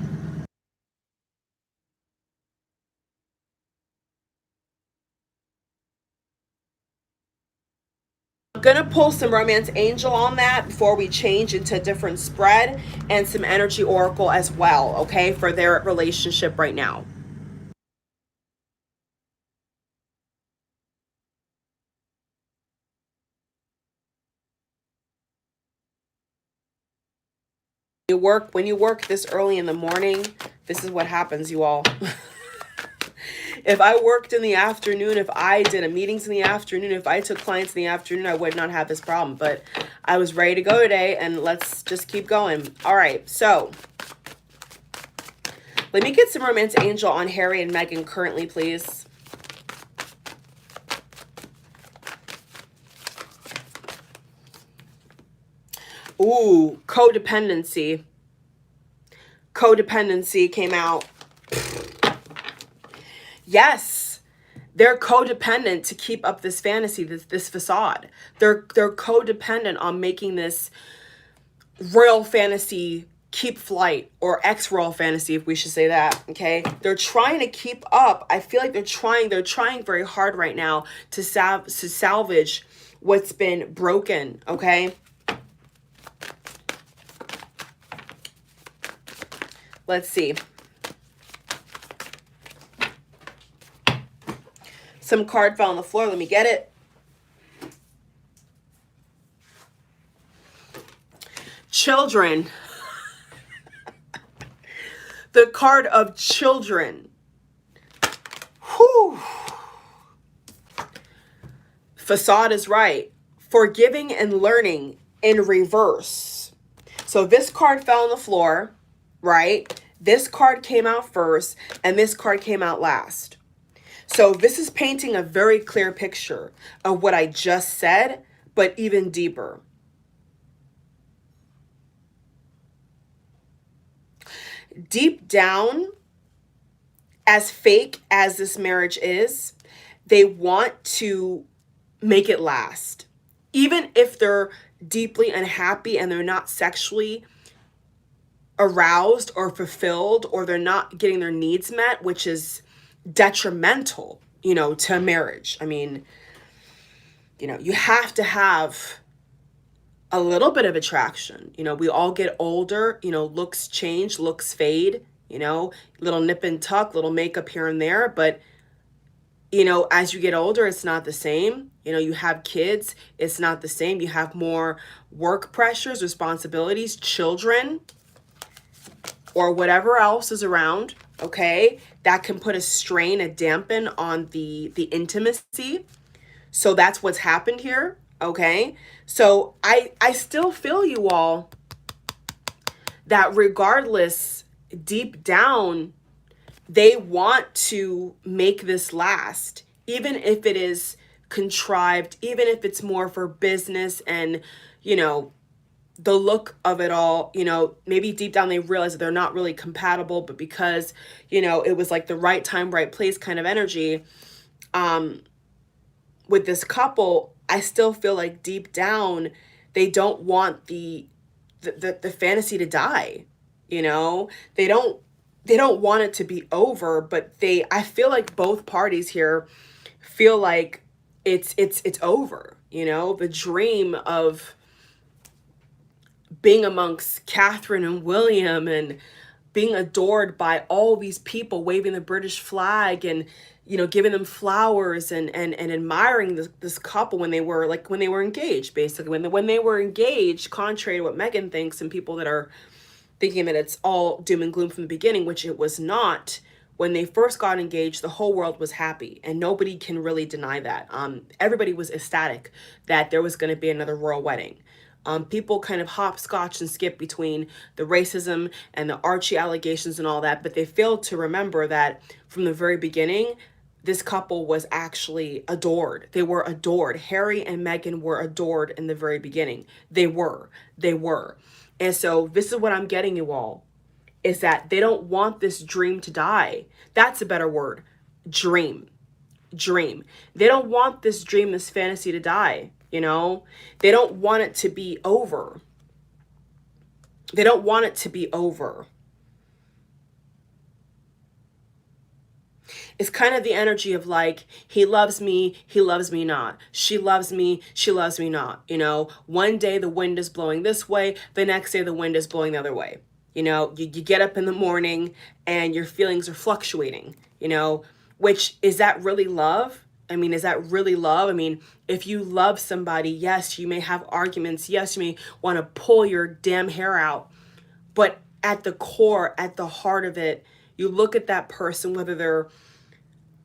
I'm gonna pull some romance angel on that before we change into a different spread, and some energy oracle as well, okay, for their relationship right now. When you work this early in the morning, this is what happens, you all. If I worked in the afternoon, if I did meetings in the afternoon, if I took clients in the afternoon, I would not have this problem. But I was ready to go today, and let's just keep going. All right, so let me get some romance angel on Harry and Meghan currently, please. Ooh, codependency. Codependency came out. Yes, They're codependent to keep up this fantasy, this facade. They're codependent on making this royal fantasy keep flight, or ex-royal fantasy, if we should say that. Okay, they're trying to keep up. I feel like they're trying very hard right now to salvage what's been broken. Okay, let's see. Some card fell on the floor. Let me get it. Children. The card of children. Whew. Facade is right. Forgiving and learning in reverse. So this card fell on the floor, right? This card came out first, and this card came out last. So this is painting a very clear picture of what I just said, but even deeper. Deep down, as fake as this marriage is, they want to make it last. Even if they're deeply unhappy and they're not sexually aroused or fulfilled, or they're not getting their needs met, which is detrimental, to marriage. I mean, you have to have a little bit of attraction. We all get older, looks change, looks fade, little nip and tuck, little makeup here and there. But, as you get older, it's not the same. You have kids, it's not the same. You have more work pressures, responsibilities, children, or whatever else is around. Okay, that can put a strain, a dampen on the intimacy. So that's what's happened here. Okay, so I still feel you all that regardless, deep down, they want to make this last, even if it is contrived, even if it's more for business and, the look of it all. Maybe deep down they realize that they're not really compatible, but because, it was like the right time, right place kind of energy with this couple, I still feel like deep down they don't want the fantasy to die. They don't want it to be over, but I feel like both parties here feel like it's over. The dream of being amongst Catherine and William and being adored by all these people, waving the British flag and, giving them flowers and admiring this couple when they were engaged, basically. When they were engaged, contrary to what Meghan thinks and people that are thinking that it's all doom and gloom from the beginning, which it was not. When they first got engaged, the whole world was happy, and nobody can really deny that. Everybody was ecstatic that there was going to be another royal wedding. People kind of hopscotch and skip between the racism and the Archie allegations and all that, but they failed to remember that from the very beginning, this couple was actually adored. They were adored. Harry and Meghan were adored in the very beginning. They were. And so this is what I'm getting you all, is that they don't want this dream to die. That's a better word. Dream. They don't want this dream, this fantasy to die. They don't want it to be over. It's kind of the energy of like, he loves me not. She loves me not. One day the wind is blowing this way, the next day the wind is blowing the other way. You get up in the morning and your feelings are fluctuating, which, is that really love? Is that really love? If you love somebody, yes, you may have arguments. Yes, you may want to pull your damn hair out. But at the core, at the heart of it, you look at that person, whether they're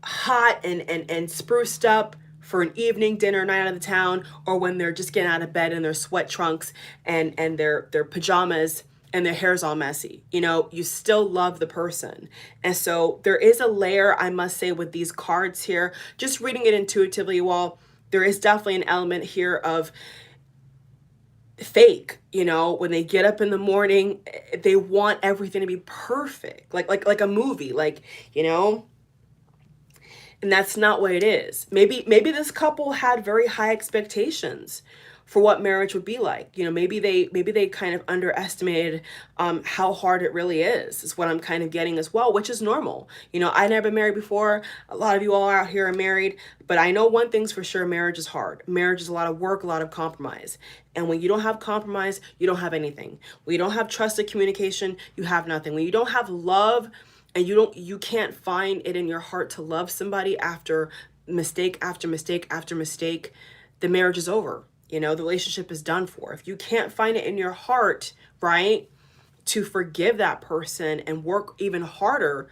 hot and spruced up for an evening dinner night out of the town, or when they're just getting out of bed in their sweat trunks and their pajamas and their hair's all messy. You still love the person. And so there is a layer, I must say, with these cards here, just reading it intuitively, well, there is definitely an element here of fake. When they get up in the morning, they want everything to be perfect, like a movie, And that's not what it is. Maybe this couple had very high expectations for what marriage would be like. You know, maybe they kind of underestimated how hard it really is what I'm kind of getting as well, which is normal. You know, I never been married before. A lot of you all out here are married, but I know one thing's for sure: marriage is hard. Marriage is a lot of work, a lot of compromise. And when you don't have compromise, you don't have anything. When you don't have trusted communication, you have nothing. When you don't have love, and you can't find it in your heart to love somebody after mistake after mistake after mistake, the marriage is over. You know, the relationship is done for. If you can't find it in your heart, right, to forgive that person and work even harder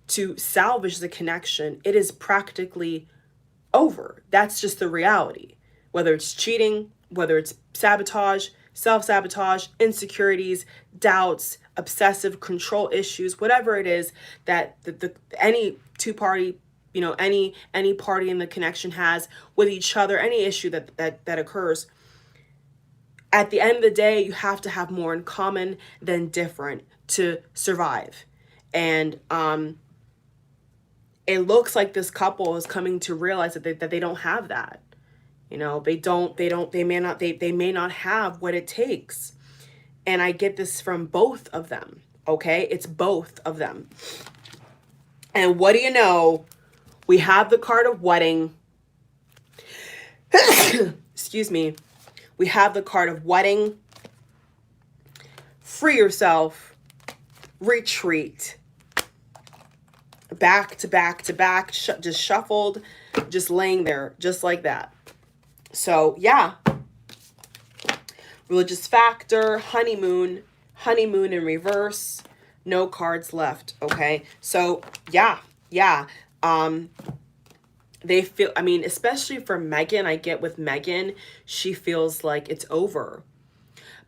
to salvage the connection, it is practically over. That's just the reality. Whether it's cheating, whether it's sabotage, self-sabotage, insecurities, doubts, obsessive control issues, whatever it is that any two-party, you know, any party in the connection has with each other, any issue that occurs, at the end of the day, you have to have more in common than different to survive. And it looks like this couple is coming to realize that they don't have that. You know, they may not have what it takes. And I get this from both of them. Okay. It's both of them. And what do you know? We have the card of wedding. Excuse me. We have the card of wedding. Free yourself. Retreat. Back to back to back. Just shuffled. Just laying there. Just like that. So, yeah. Religious factor. Honeymoon. Honeymoon in reverse. No cards left. Okay. So, yeah. Yeah. They feel, I mean, especially for Meghan, I get with Meghan, she feels like it's over.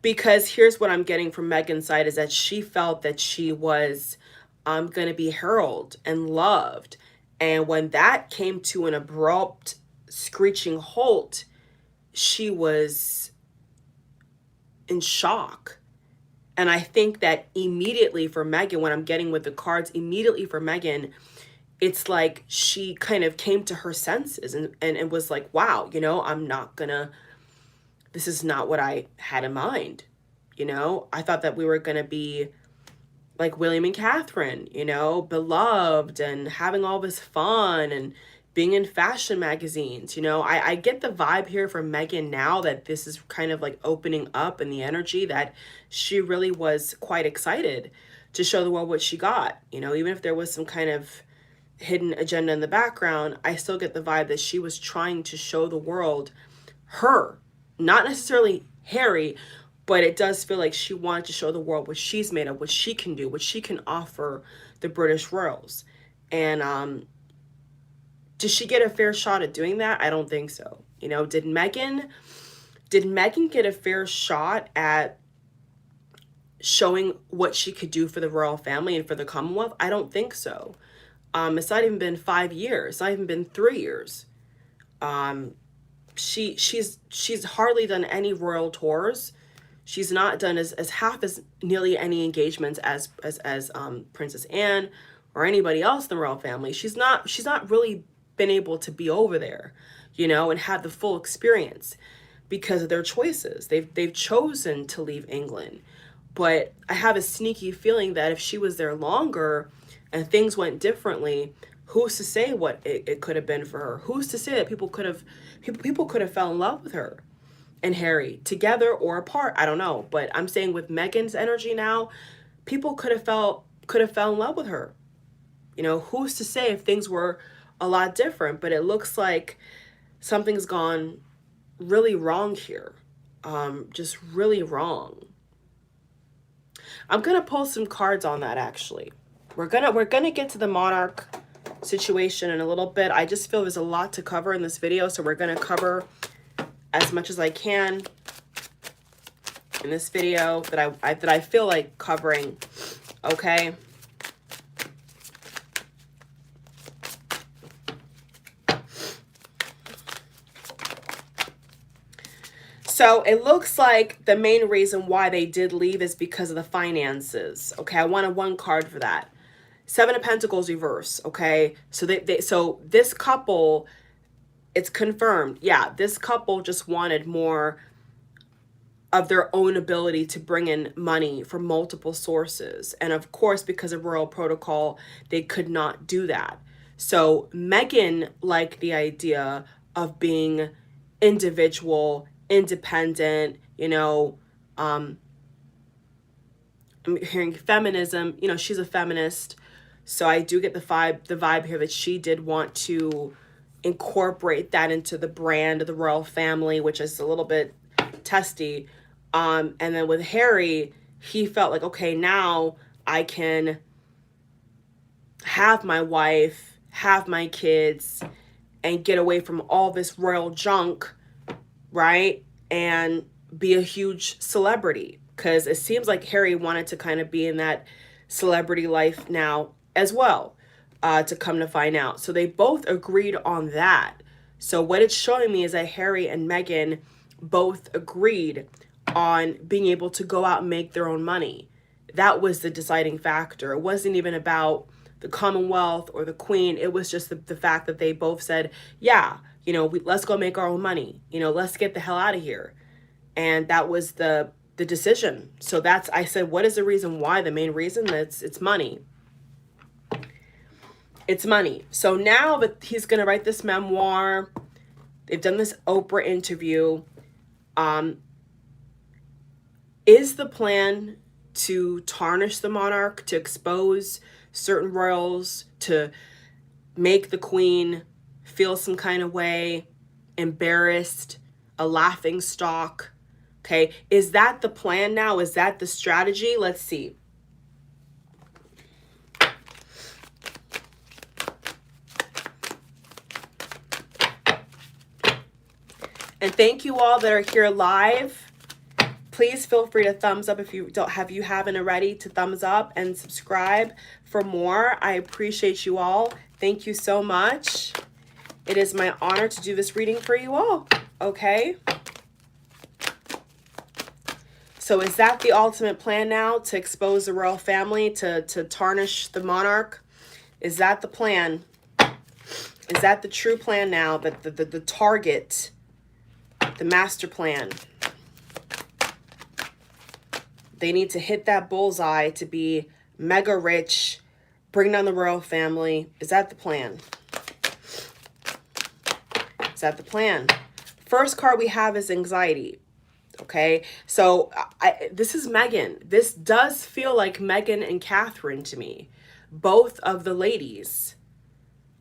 Because here's what I'm getting from Meghan's side is that she felt that she was going to be heralded and loved. And when that came to an abrupt, screeching halt, she was in shock. And I think that immediately for Meghan, when I'm getting with the cards, immediately for Meghan, it's like she kind of came to her senses and was like, wow, you know, I'm not gonna, this is not what I had in mind. You know, I thought that we were gonna be like William and Catherine, you know, beloved and having all this fun and being in fashion magazines. You know, I get the vibe here from Meghan now that this is kind of like opening up in the energy that she really was quite excited to show the world what she got. You know, even if there was some kind of hidden agenda in the background, I still get the vibe that she was trying to show the world her, not necessarily Harry, but it does feel like she wanted to show the world what she's made of, what she can do, what she can offer the British royals. And did she get a fair shot at doing that? I don't think so. You know, did Meghan get a fair shot at showing what she could do for the royal family and for the Commonwealth? I don't think so. It's not even been 5 years. It's not even been 3 years. She's hardly done any royal tours. She's not done as half as nearly any engagements as Princess Anne or anybody else in the royal family. She's not really been able to be over there, you know, and have the full experience because of their choices. They've chosen to leave England. But I have a sneaky feeling that if she was there longer and things went differently, who's to say what it could have been for her? Who's to say that people could have fell in love with her and Harry together or apart? I don't know. But I'm saying with Meghan's energy now, people could have fell in love with her. You know, who's to say if things were a lot different? But it looks like something's gone really wrong here. Just really wrong. I'm gonna pull some cards on that actually. We're gonna get to the monarch situation in a little bit. I just feel there's a lot to cover in this video, so we're gonna cover as much as I can in this video that I feel like covering. Okay. So it looks like the main reason why they did leave is because of the finances. Okay, I wanted one card for that. Seven of Pentacles reverse, okay? So this couple, it's confirmed. Yeah, this couple just wanted more of their own ability to bring in money from multiple sources. And of course, because of royal protocol, they could not do that. So Meghan liked the idea of being individual, independent, you know, I'm hearing feminism, you know, she's a feminist. So I do get the vibe here that she did want to incorporate that into the brand of the royal family, which is a little bit testy. And then with Harry, he felt like, okay, now I can have my wife, have my kids, and get away from all this royal junk, right? And be a huge celebrity. Because it seems like Harry wanted to kind of be in that celebrity life now as well, to come to find out. So they both agreed on that. So what it's showing me is that Harry and Meghan both agreed on being able to go out and make their own money. That was the deciding factor. It wasn't even about the Commonwealth or the Queen. It was just the fact that they both said, yeah, you know, let's go make our own money. You know, let's get the hell out of here. And that was the decision. So that's, I said, what is the reason why? The main reason? It's money. It's money. So now that he's going to write this memoir, they've done this Oprah interview. Is the plan to tarnish the monarch, to expose certain royals, to make the Queen feel some kind of way, embarrassed, a laughing stock? Okay, is that the plan now? Is that the strategy? Let's see. And thank you all that are here live. Please feel free to thumbs up if you haven't already, to thumbs up and subscribe for more. I appreciate you all. Thank you so much. It is my honor to do this reading for you all. Okay. So is that the ultimate plan now, to expose the royal family, to tarnish the monarch? Is that the plan? Is that the true plan now, that the target, the master plan? They need to hit that bullseye to be mega rich, bring down the royal family. Is that the plan? Is that the plan? First card we have is anxiety. Okay, so this is Meghan. This does feel like Meghan and Catherine to me. Both of the ladies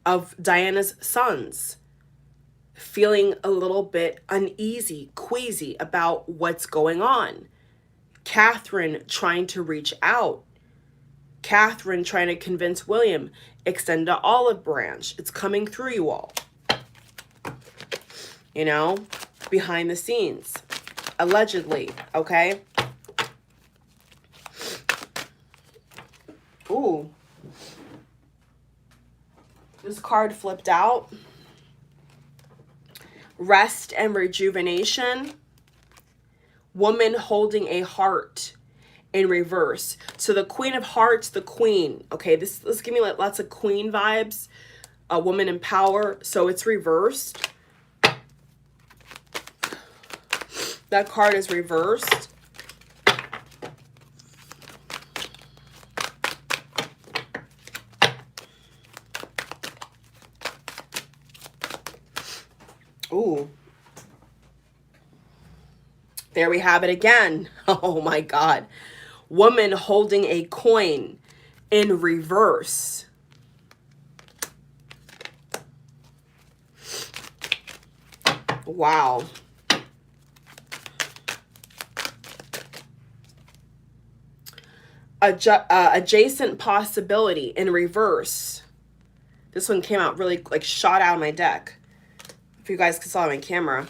of Diana's sons feeling a little bit uneasy, queasy about what's going on. Catherine trying to reach out. Catherine trying to convince William, extend the olive branch. It's coming through you all. You know, behind the scenes. Allegedly, okay? Ooh. This card flipped out. Rest and rejuvenation. Woman holding a heart in reverse. So the Queen of Hearts, the Queen. Okay, this give me like lots of Queen vibes. A woman in power. So it's reversed. That card is reversed. Ooh. There we have it again. Oh my God. Woman holding a coin in reverse. Wow. Adjacent possibility in reverse. This one came out really like shot out of my deck. If you guys can saw my camera.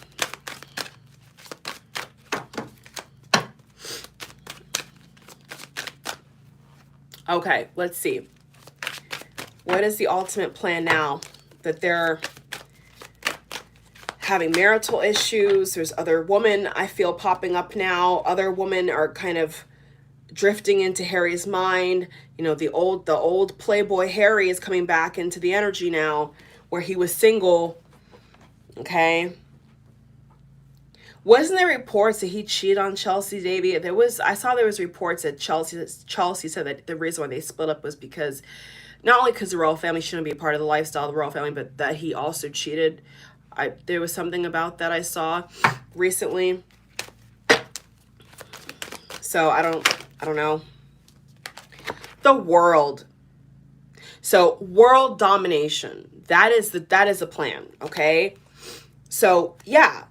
Okay, let's see. What is the ultimate plan now that they're having marital issues? There's other women I feel popping up now. Other women are kind of drifting into Harry's mind. You know, the old playboy Harry is coming back into the energy now, where he was single. Okay. Wasn't there reports that he cheated on Chelsea Davy? I saw there was reports that Chelsea said that the reason why they split up was because, not only because the royal family shouldn't be a part of the lifestyle of the royal family, but that he also cheated. There was something about that I saw recently. So I don't know. The world. So world domination. That is the plan, okay? So yeah,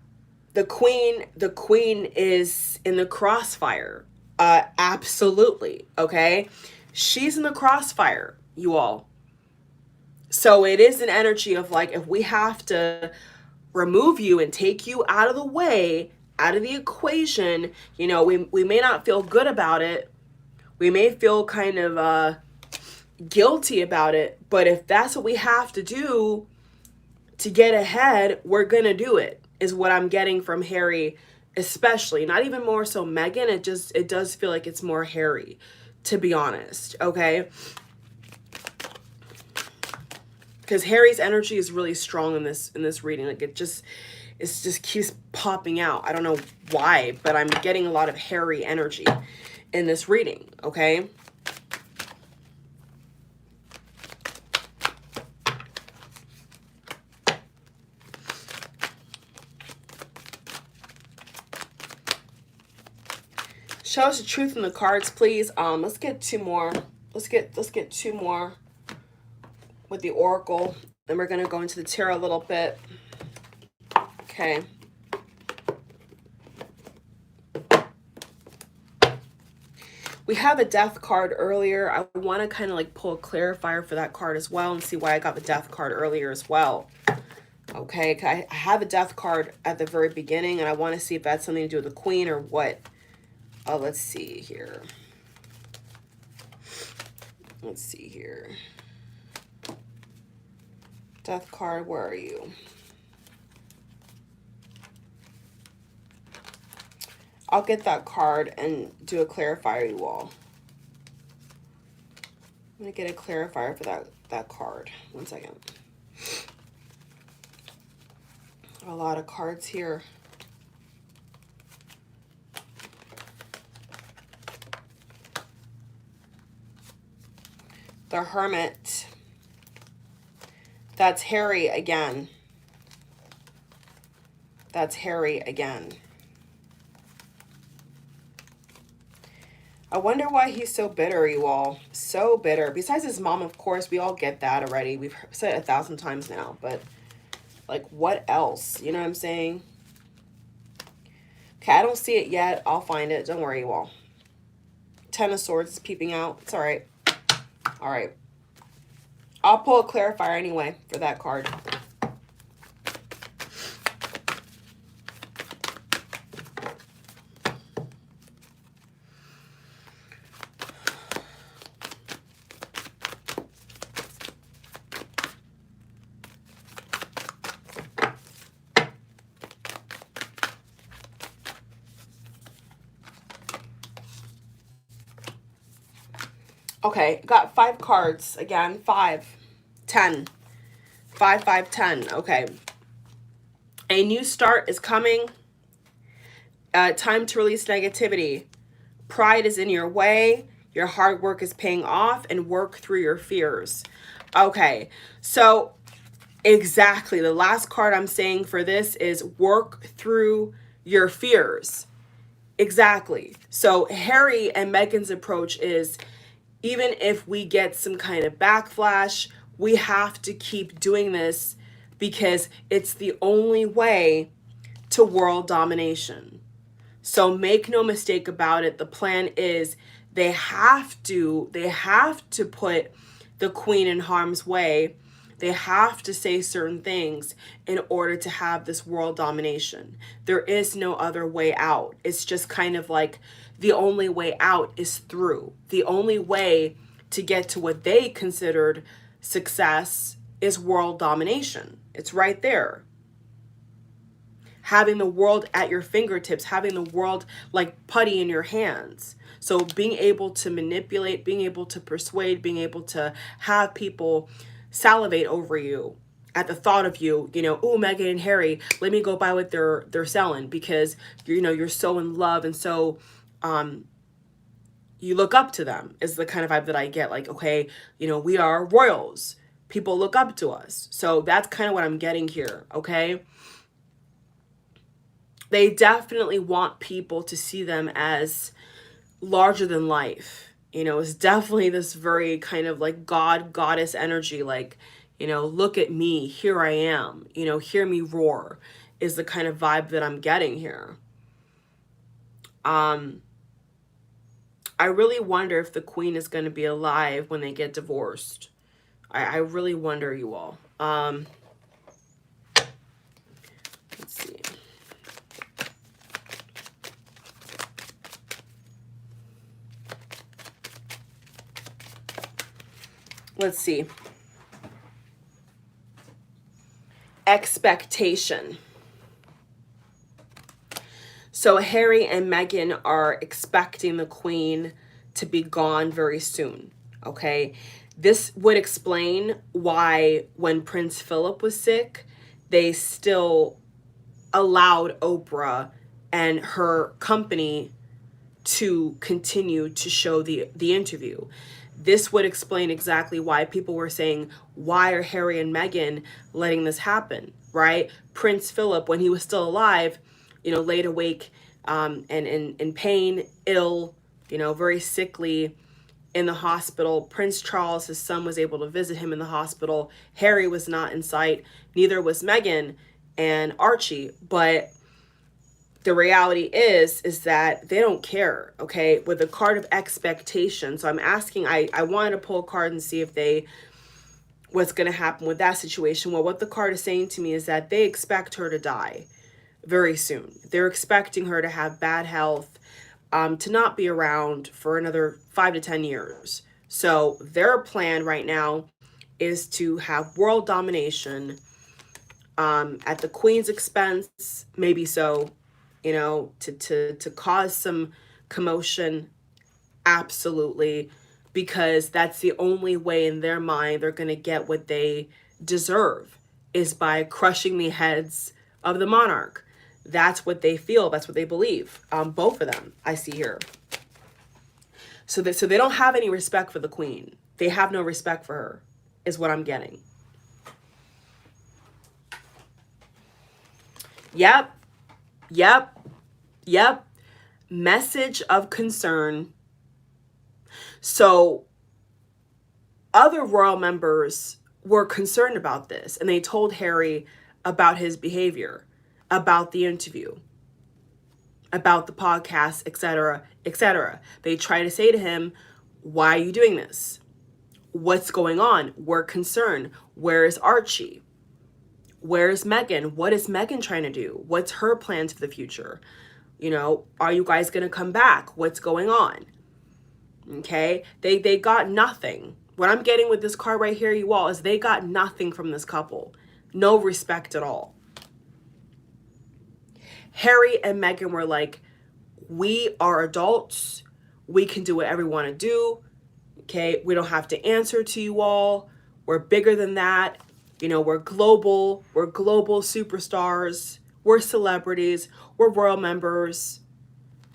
the queen is in the crossfire. Absolutely, okay? She's in the crossfire, you all. So it is an energy of like, if we have to remove you and take you out of the way, out of the equation, you know, we may not feel good about it. We may feel kind of guilty about it, but if that's what we have to do to get ahead, we're gonna do it, is what I'm getting from Harry, especially. Not even more so Meghan. It does feel like it's more Harry, to be honest, okay? Because Harry's energy is really strong in this reading. Like it just keeps popping out. I don't know why, but I'm getting a lot of Harry energy in this reading, okay? Show us the truth in the cards, please. Let's get two more. Let's get two more with the oracle. Then we're gonna go into the tarot a little bit. Okay. We have a death card earlier. I want to kind of like pull a clarifier for that card as well and see why I got the death card earlier as well. Okay, I have a death card at the very beginning, and I want to see if that's something to do with the queen or what. Let's see here. Let's see here. Death card, where are you? I'll get that card and do a clarifier, you all. I'm going to get a clarifier for that card. 1 second. A lot of cards here. The Hermit. That's Harry again. That's Harry again. I wonder why he's so bitter, you all. So bitter. Besides his mom, of course, we all get that already. We've said it 1,000 times now, but like, what else? You know what I'm saying? Okay, I don't see it yet. I'll find it. Don't worry, you all. 10 of Swords is peeping out. It's all right. All right. I'll pull a clarifier anyway for that card. Okay, got 5 cards again. 5, 10, 5, 5, 10. Okay. A new start is coming. Time to release negativity. Pride is in your way. Your hard work is paying off, and work through your fears. Okay, so exactly. The last card I'm saying for this is work through your fears. Exactly. So Harry and Meghan's approach is, even if we get some kind of backlash, we have to keep doing this because it's the only way to world domination. So make no mistake about it. The plan is they have to put the queen in harm's way. They have to say certain things in order to have this world domination. There is no other way out. It's just kind of like the only way out is through. The only way to get to what they considered success is world domination. It's right there. having the world at your fingertips, having the world like putty in your hands. So being able to manipulate, being able to persuade, being able to have people salivate over you at the thought of you, you know, oh, Meghan and Harry, let me go buy what they're selling, because you know you're so in love and so you look up to them, is the kind of vibe that I get. Like, okay, you know, we are royals. People look up to us. So that's kind of what I'm getting here, okay? They definitely want people to see them as larger than life. You know, it's definitely this very kind of like goddess energy. Like, you know, look at me, here I am, you know, hear me roar, is the kind of vibe that I'm getting here. I really wonder if the queen is going to be alive when they get divorced. I really wonder, you all. Let's see. Let's see. Expectation. So Harry and Meghan are expecting the queen to be gone very soon, okay? This would explain why when Prince Philip was sick, they still allowed Oprah and her company to continue to show the interview. This would explain exactly why people were saying, why are Harry and Meghan letting this happen, right? Prince Philip, when he was still alive, you know, laid awake and in pain, ill, you know, very sickly in the hospital. Prince Charles, his son, was able to visit him in the hospital. Harry was not in sight. Neither was Meghan and Archie. But the reality is that they don't care, okay? With the card of expectation. So I'm asking, I wanted to pull a card and see if what's going to happen with that situation. Well, what the card is saying to me is that they expect her to die very soon. They're expecting her to have bad health, to not be around for another 5 to 10 years. So their plan right now is to have world domination at the queen's expense, maybe so, you know, to cause some commotion, absolutely, because that's the only way in their mind they're going to get what they deserve, is by crushing the heads of the monarch. That's what they feel. That's what they believe. Both of them, I see here. So they don't have any respect for the queen. They have no respect for her, is what I'm getting. Yep. Message of concern. So other royal members were concerned about this, and they told Harry about his behavior, about the interview, about the podcast, etc., etc. They try to say to him, why are you doing this? What's going on? We're concerned. Where is Archie? Where is Meghan? What is Meghan trying to do? What's her plans for the future? You know, are you guys going to come back? What's going on? Okay, they got nothing. What I'm getting with this card right here, you all, is they got nothing from this couple. No respect at all. Harry and Meghan were like, we are adults. We can do whatever we want to do. Okay, we don't have to answer to you all. We're bigger than that. You know, we're global. We're global superstars. We're celebrities. We're royal members.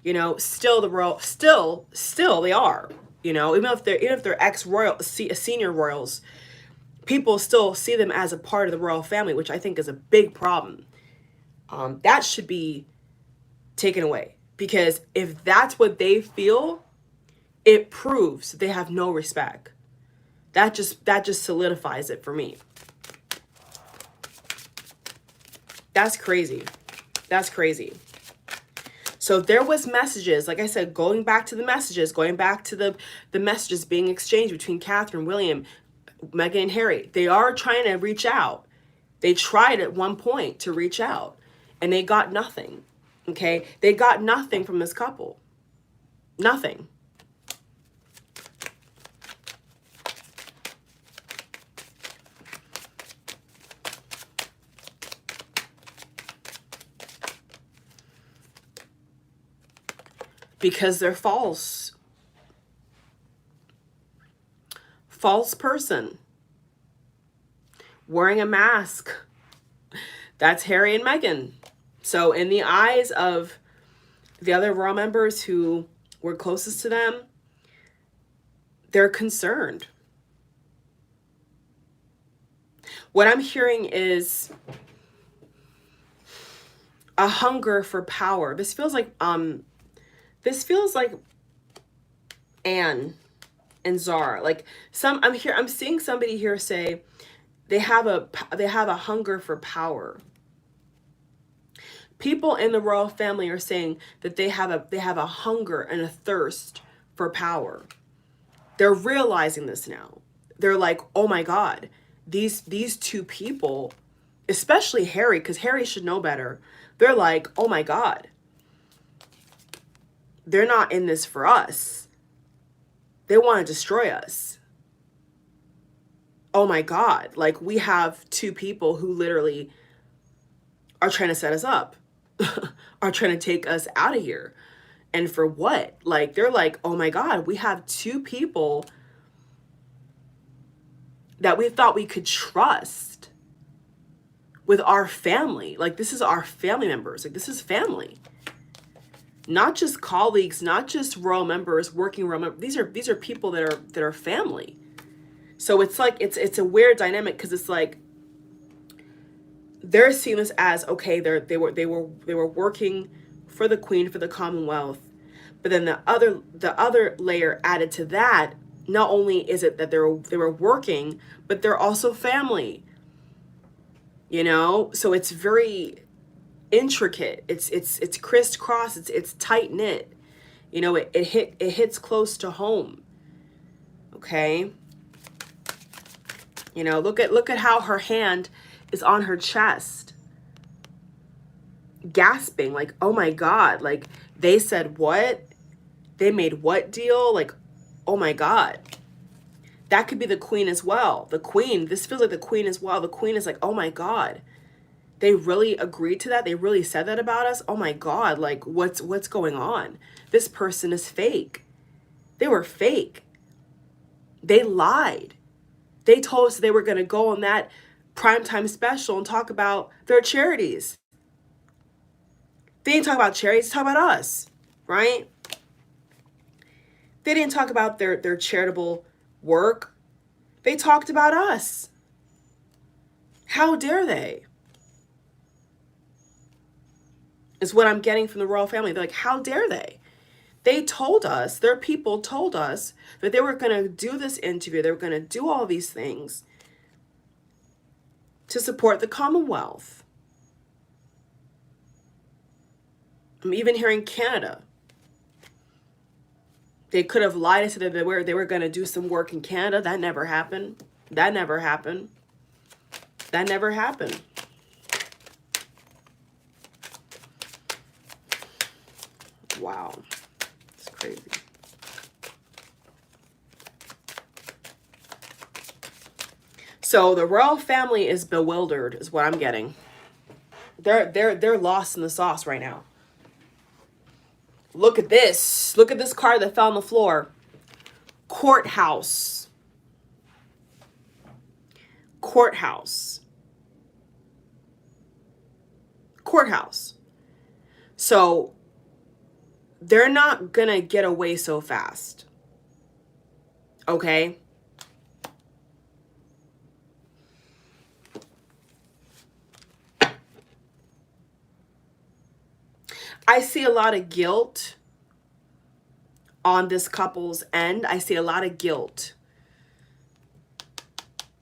You know, still they are. You know, even if they're ex-royal, senior royals, people still see them as a part of the royal family, which I think is a big problem. That should be taken away, because if that's what they feel, it proves they have no respect. That just solidifies it for me. That's crazy. That's crazy. So there was messages, like I said, going back to the messages being exchanged between Catherine, William, Meghan, and Harry. They are trying to reach out. They tried at one point to reach out, and they got nothing. Okay? They got nothing from this couple. Nothing. because they're false. False person. Wearing a mask. That's Harry and Meghan. So in the eyes of the other royal members who were closest to them, they're concerned. What I'm hearing is a hunger for power. This feels like Anne and Zara. Like I'm seeing somebody here say they have a hunger for power. People in the royal family are saying that they have a hunger and a thirst for power. They're realizing this now. They're like, oh my God, these two people, especially Harry, because Harry should know better. They're like, oh my God, they're not in this for us. They want to destroy us. Oh my God, like we have two people who literally are trying to set us up, are trying to take us out of here. And for what? Like, they're like, oh my God, we have two people that we thought we could trust with our family. Like, this is our family members. Like, this is family. Not just colleagues, not just royal members, working royal members. These are people that are family. So it's like, it's a weird dynamic, because it's like, they're seeing this as, okay, they were working for the Queen, for the Commonwealth. But then the other layer added to that, not only is it that they were working, but they're also family. You know? So it's very intricate. It's crisscross, it's tight knit. You know, it hits close to home. Okay? You know, look at how her hand is on her chest, gasping, like, oh my God, like, they said what? They made what deal? Like, oh my God. That could be the Queen as well. The Queen, this feels like the Queen as well. The Queen is like, oh my God, they really agreed to that? They really said that about us? Oh my God, like, what's going on? This person is fake. They were fake. They lied. They told us they were going to go on that primetime special and talk about their charities. They didn't talk about charities, they talk about us, right? They didn't talk about their charitable work. They talked about us. How dare they? Is what I'm getting from the royal family. They're like, how dare they? They told us, their people told us that they were going to do this interview. They were going to do all these things to support the Commonwealth. I'm even hearing Canada. They could have lied and said that they were going to do some work in Canada. That never happened. That never happened. That never happened. Wow. It's crazy. So the royal family is bewildered, is what I'm getting. They're lost in the sauce right now. Look at this. Look at this card that fell on the floor. Courthouse. Courthouse. Courthouse. So they're not gonna get away so fast. Okay? I see a lot of guilt on this couple's end. I see a lot of guilt.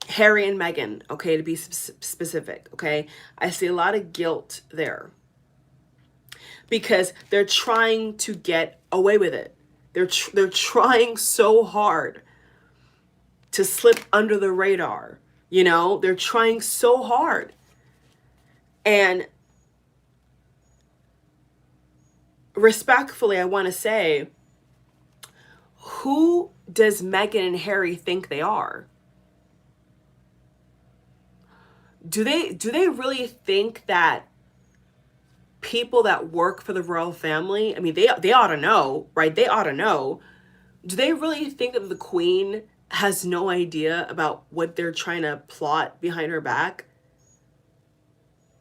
Harry and Meghan, okay, to be specific, okay? I see a lot of guilt there. Because they're trying to get away with it. They're trying so hard to slip under the radar. You know, they're trying so hard. And respectfully, I want to say, who does Meghan and Harry think they are? Do they really think that people that work for the royal family, I mean, they ought to know, right? They ought to know. Do they really think that the queen has no idea about what they're trying to plot behind her back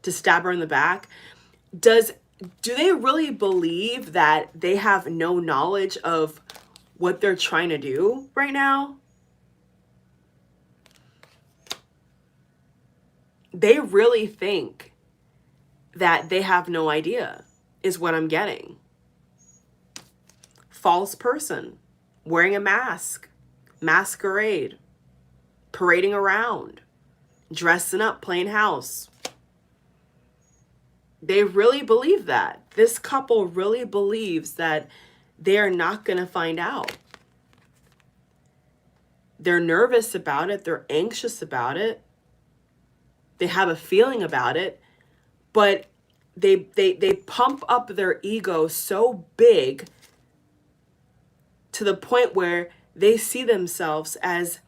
to stab her in the back? Do they really believe that they have no knowledge of what they're trying to do right now? They really think that they have no idea, is what I'm getting. False person, wearing a mask, masquerade, parading around, dressing up, playing house. They really believe that. This couple really believes that they're not going to find out. They're nervous about it. They're anxious about it. They have a feeling about it, but they pump up their ego so big to the point where they see themselves as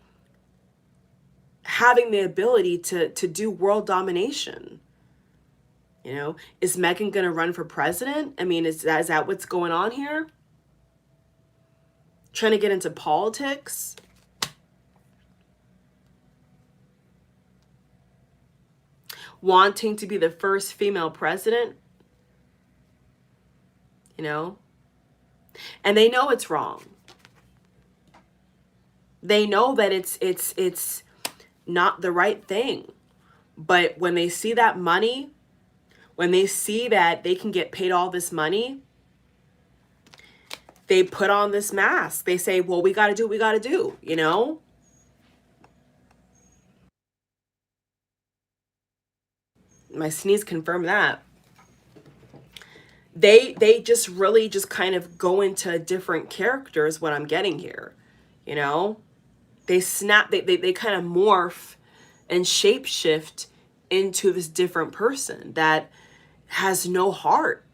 having the ability to do world domination. You know, is Meghan going to run for president? I mean, is that what's going on here? Trying to get into politics? Wanting to be the first female president? You know? And they know it's wrong. They know that it's not the right thing. But when they see that money, when they see that they can get paid all this money, they put on this mask. They say, well, we got to do what we got to do, you know? My sneeze confirmed that. They just really just kind of go into different characters, what I'm getting here, you know? They snap, they kind of morph and shapeshift into this different person that has no heart,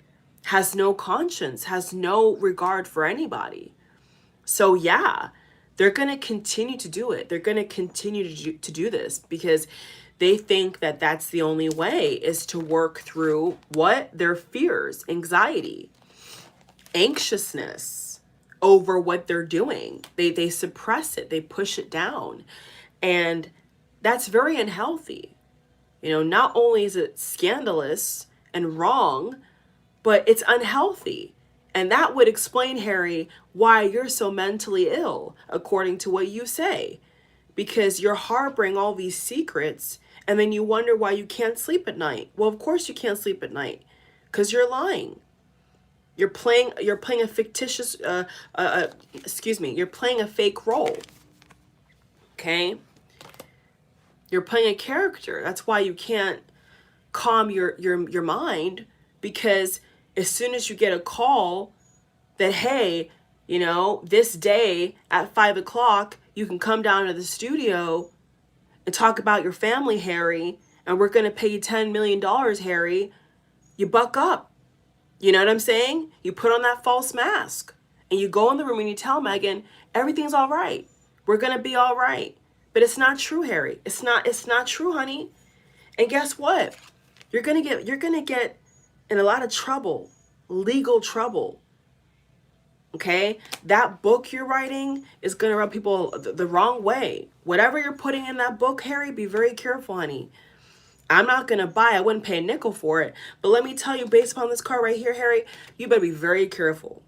has no conscience, has no regard for anybody. So yeah, they're going to continue to do it. They're going to continue to do this because they think that that's the only way, is to work through what? Their fears, anxiety, anxiousness over what they're doing. They suppress it. They push it down. And that's very unhealthy. You know, not only is it scandalous and wrong, but it's unhealthy. And that would explain, Harry, why you're so mentally ill, according to what you say. Because you're harboring all these secrets, and then you wonder why you can't sleep at night. Well, of course you can't sleep at night, because you're lying. You're playing a fictitious, you're playing a fake role. Okay? You're playing a character. That's why you can't calm your mind, because as soon as you get a call that, hey, you know, this day at 5 o'clock, you can come down to the studio and talk about your family, Harry, and we're going to pay you $10 million, Harry, you buck up. You know what I'm saying? You put on that false mask and you go in the room and you tell Meghan, everything's all right. We're going to be all right. But it's not true, Harry. It's not true, honey. And guess what? You're going to get in a lot of trouble, legal trouble. Okay? That book you're writing is going to rub people the wrong way. Whatever you're putting in that book, Harry, be very careful, honey. I'm not going to buy, I wouldn't pay a nickel for it. But let me tell you, based upon this card right here, Harry, you better be very careful.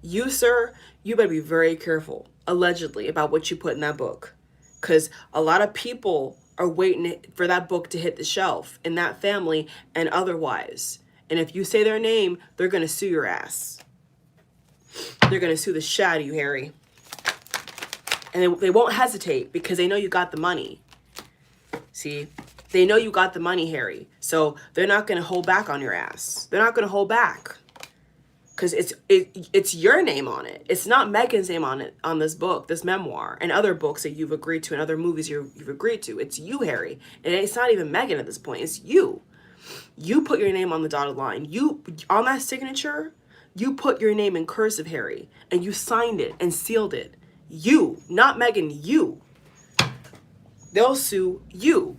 You, sir, you better be very careful, allegedly, about what you put in that book. Because a lot of people are waiting for that book to hit the shelf in that family and otherwise. And if you say their name, they're going to sue your ass. They're going to sue the shit out of you, Harry. And they won't hesitate because they know you got the money. See? They know you got the money, Harry. So they're not going to hold back on your ass. They're not going to hold back. Because it's your name on it. It's not Meghan's name on it, on this book, this memoir, and other books that you've agreed to and other movies you've agreed to. It's you, Harry. And it's not even Meghan at this point. It's you. You put your name on the dotted line. You, on that signature, you put your name in cursive, Harry. And you signed it and sealed it. You, not Meghan, you. They'll sue you.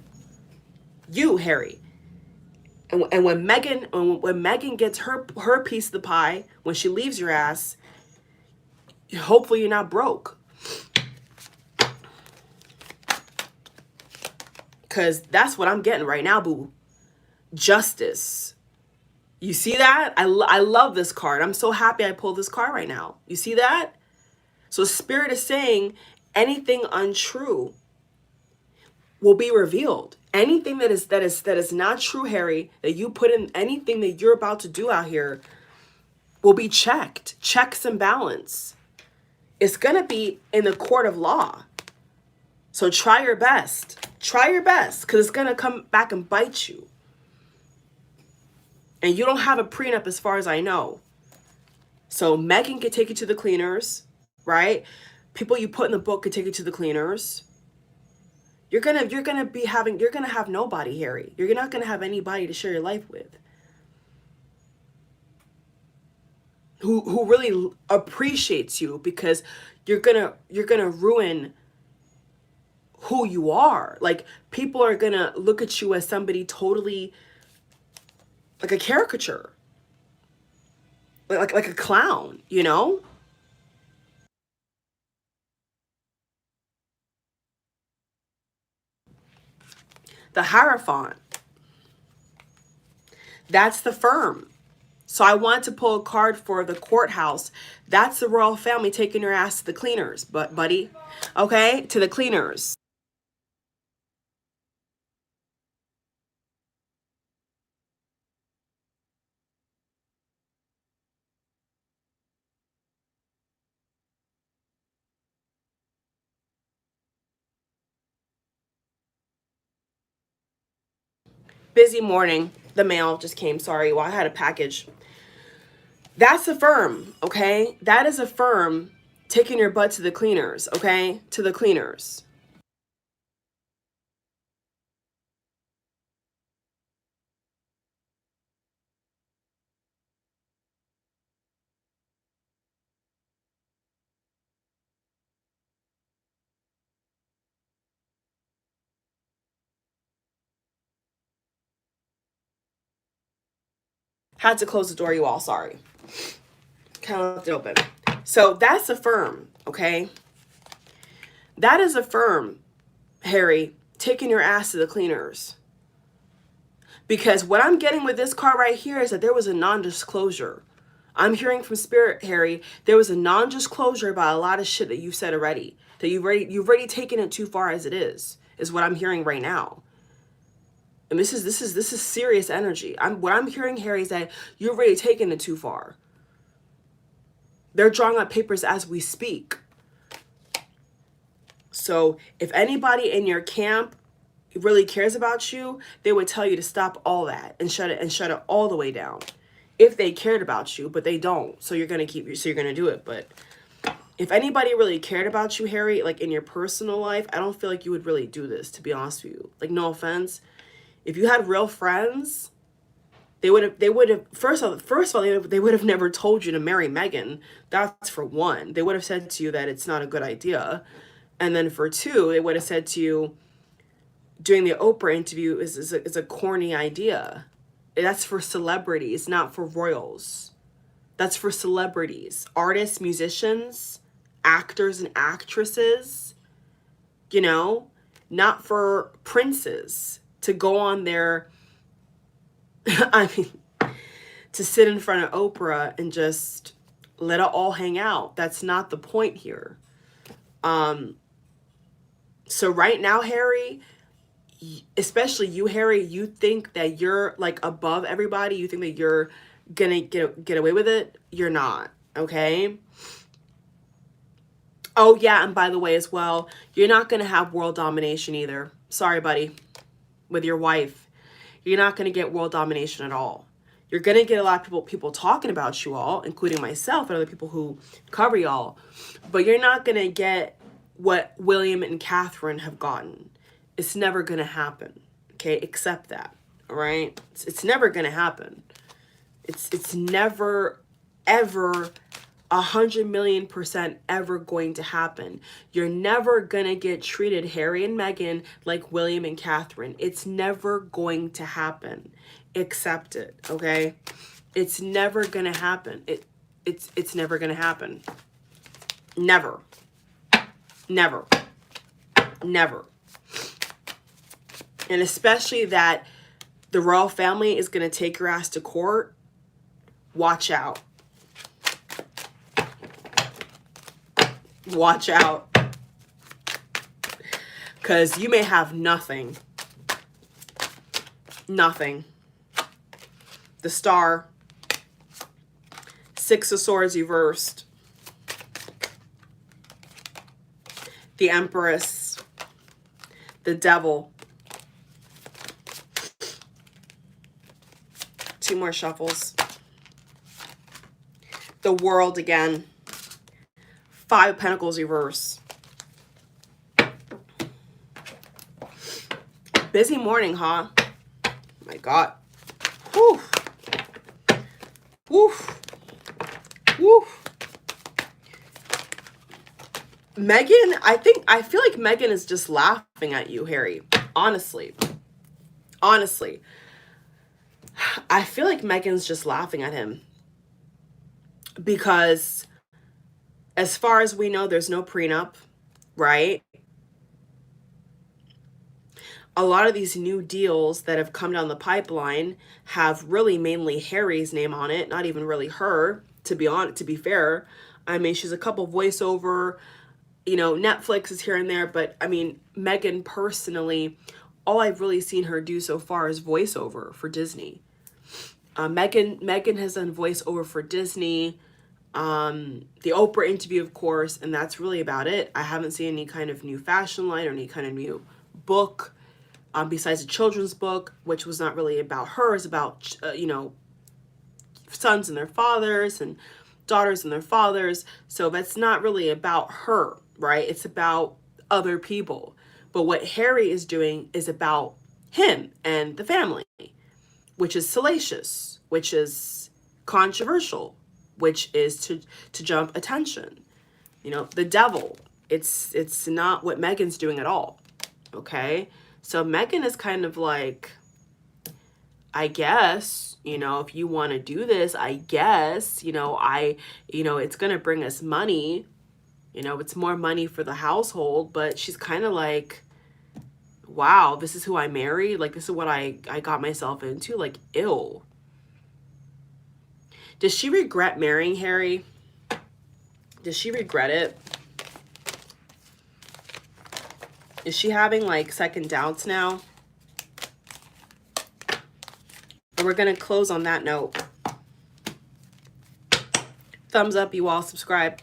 You, Harry. And when Meghan gets her piece of the pie, when she leaves your ass, hopefully you're not broke. Because that's what I'm getting right now, boo. Justice. You see that? I love this card. I'm so happy I pulled this card right now. You see that? So Spirit is saying anything untrue will be revealed. Anything that is not true, Harry, that you put in, anything that you're about to do out here will be checked. Checks and balance. It's going to be in the court of law. So try your best. Try your best, because it's going to come back and bite you. And you don't have a prenup as far as I know. So Meghan could take you to the cleaners, right? People you put in the book could take you to the cleaners. You're gonna have nobody, Harry. You're not gonna have anybody to share your life with. Who really appreciates you, because you're gonna ruin who you are. Like, people are gonna look at you as somebody totally like a caricature. Like a clown, you know? The Hierophant. That's the firm. So I want to pull a card for the courthouse. That's the royal family taking your ass to the cleaners, buddy. Okay? To the cleaners. Busy morning. The mail just came. Sorry. Well, I had a package. That's a firm, okay? That is a firm taking your butt to the cleaners, okay? To the cleaners. Had to close the door, you all. Sorry. Kind of left it open. So that's a firm, okay? That is a firm, Harry, taking your ass to the cleaners. Because what I'm getting with this card right here is that there was a non-disclosure. I'm hearing from Spirit, Harry, there was a non-disclosure about a lot of shit that you've said already. That you've already taken it too far as it is what I'm hearing right now. And this is serious energy. What I'm hearing, Harry, is that you've already taken it too far. They're drawing up papers as we speak. So if anybody in your camp really cares about you, they would tell you to stop all that and shut it all the way down. If they cared about you, but they don't. So you're going to do it. But if anybody really cared about you, Harry, like in your personal life, I don't feel like you would really do this, to be honest with you. Like, no offense. If you had real friends, they would have first of all they would have never told you to marry Meghan. That's for one. They would have said to you that it's not a good idea. And then for two, they would have said to you, doing the Oprah interview is a corny idea. That's for celebrities, not for royals. That's for celebrities, artists, musicians, actors and actresses, you know, not for princes to go on their, I mean, to sit in front of Oprah and just let it all hang out. That's not the point here. So right now, Harry, especially you, Harry, you think that you're like above everybody. You think that you're gonna get away with it. You're not, okay? Oh yeah, and by the way as well, you're not gonna have world domination either. Sorry, buddy. With your wife, you're not gonna get world domination at all. You're gonna get a lot of people talking about you all, including myself and other people who cover y'all, but you're not gonna get what William and Catherine have gotten. It's never gonna happen. Okay, accept that. All right, it's never gonna happen. It's never ever 100,000,000% ever going to happen. You're never gonna get treated, Harry and Meghan, like William and Catherine. It's never going to happen. accept it, okay? It's never gonna happen. It's never gonna happen. Never. Never. Never. And especially that the royal family is gonna take your ass to court. Watch out. Watch out. Because you may have nothing. Nothing. The Star. Six of Swords reversed. The Empress. The Devil. Two more shuffles. The World again. Five of Pentacles reverse. Busy morning, huh? My God. Whew. Whew. Whew. Meghan, I feel like Meghan is just laughing at you, Harry. Honestly. Honestly. I feel like Meghan's just laughing at him. Because as far as we know, there's no prenup, right? A lot of these new deals that have come down the pipeline have really mainly Harry's name on it, not even really her, to be fair. I mean, she's a couple voiceover, you know, Netflix is here and there, but I mean, Meghan personally, all I've really seen her do so far is voiceover for Disney. Meghan has done voiceover for Disney, the Oprah interview, of course, and that's really about it. I haven't seen any kind of new fashion line or any kind of new book, besides a children's book, which was not really about her. It's about, you know, sons and their fathers and daughters and their fathers. So that's not really about her, right? It's about other people. But what Harry is doing is about him and the family, which is salacious, which is controversial, which is to jump attention. You know, the devil. It's not what Meghan's doing at all. Okay? So Meghan is kind of like, I guess, you know, if you want to do this, I guess, you know, it's going to bring us money. You know, it's more money for the household, but she's kind of like, wow, this is who I married. Like, this is what I got myself into. Like, ew. Does she regret marrying Harry? Does she regret it? Is she having like second doubts now? And we're going to close on that note. Thumbs up, you all, subscribe.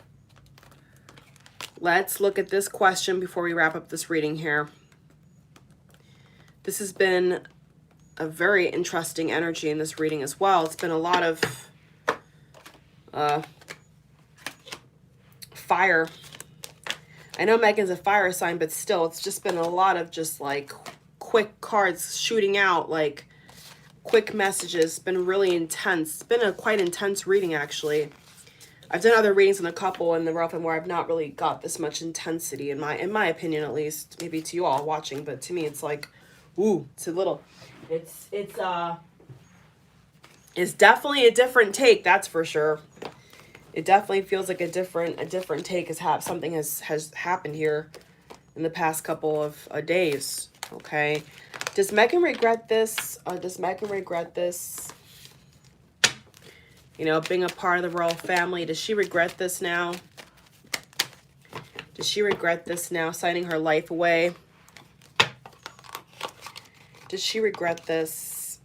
Let's look at this question before we wrap up this reading here. This has been a very interesting energy in this reading as well. It's been a lot of fire. I know Meghan's a fire sign, but still, it's just been a lot of just like quick cards shooting out, like quick messages. It's been really intense. It's been a quite intense reading, actually. I've done other readings in a couple in the rough and where I've not really got this much intensity in my opinion, at least. Maybe to you all watching, but to me, it's like, ooh, it's a little. It's definitely a different take, that's for sure. It definitely feels like a different take something has happened here in the past couple of days. Okay, does Meghan regret this? Does Meghan regret this? You know, being a part of the royal family. Does she regret this now? Does she regret this now? Signing her life away. Does she regret this?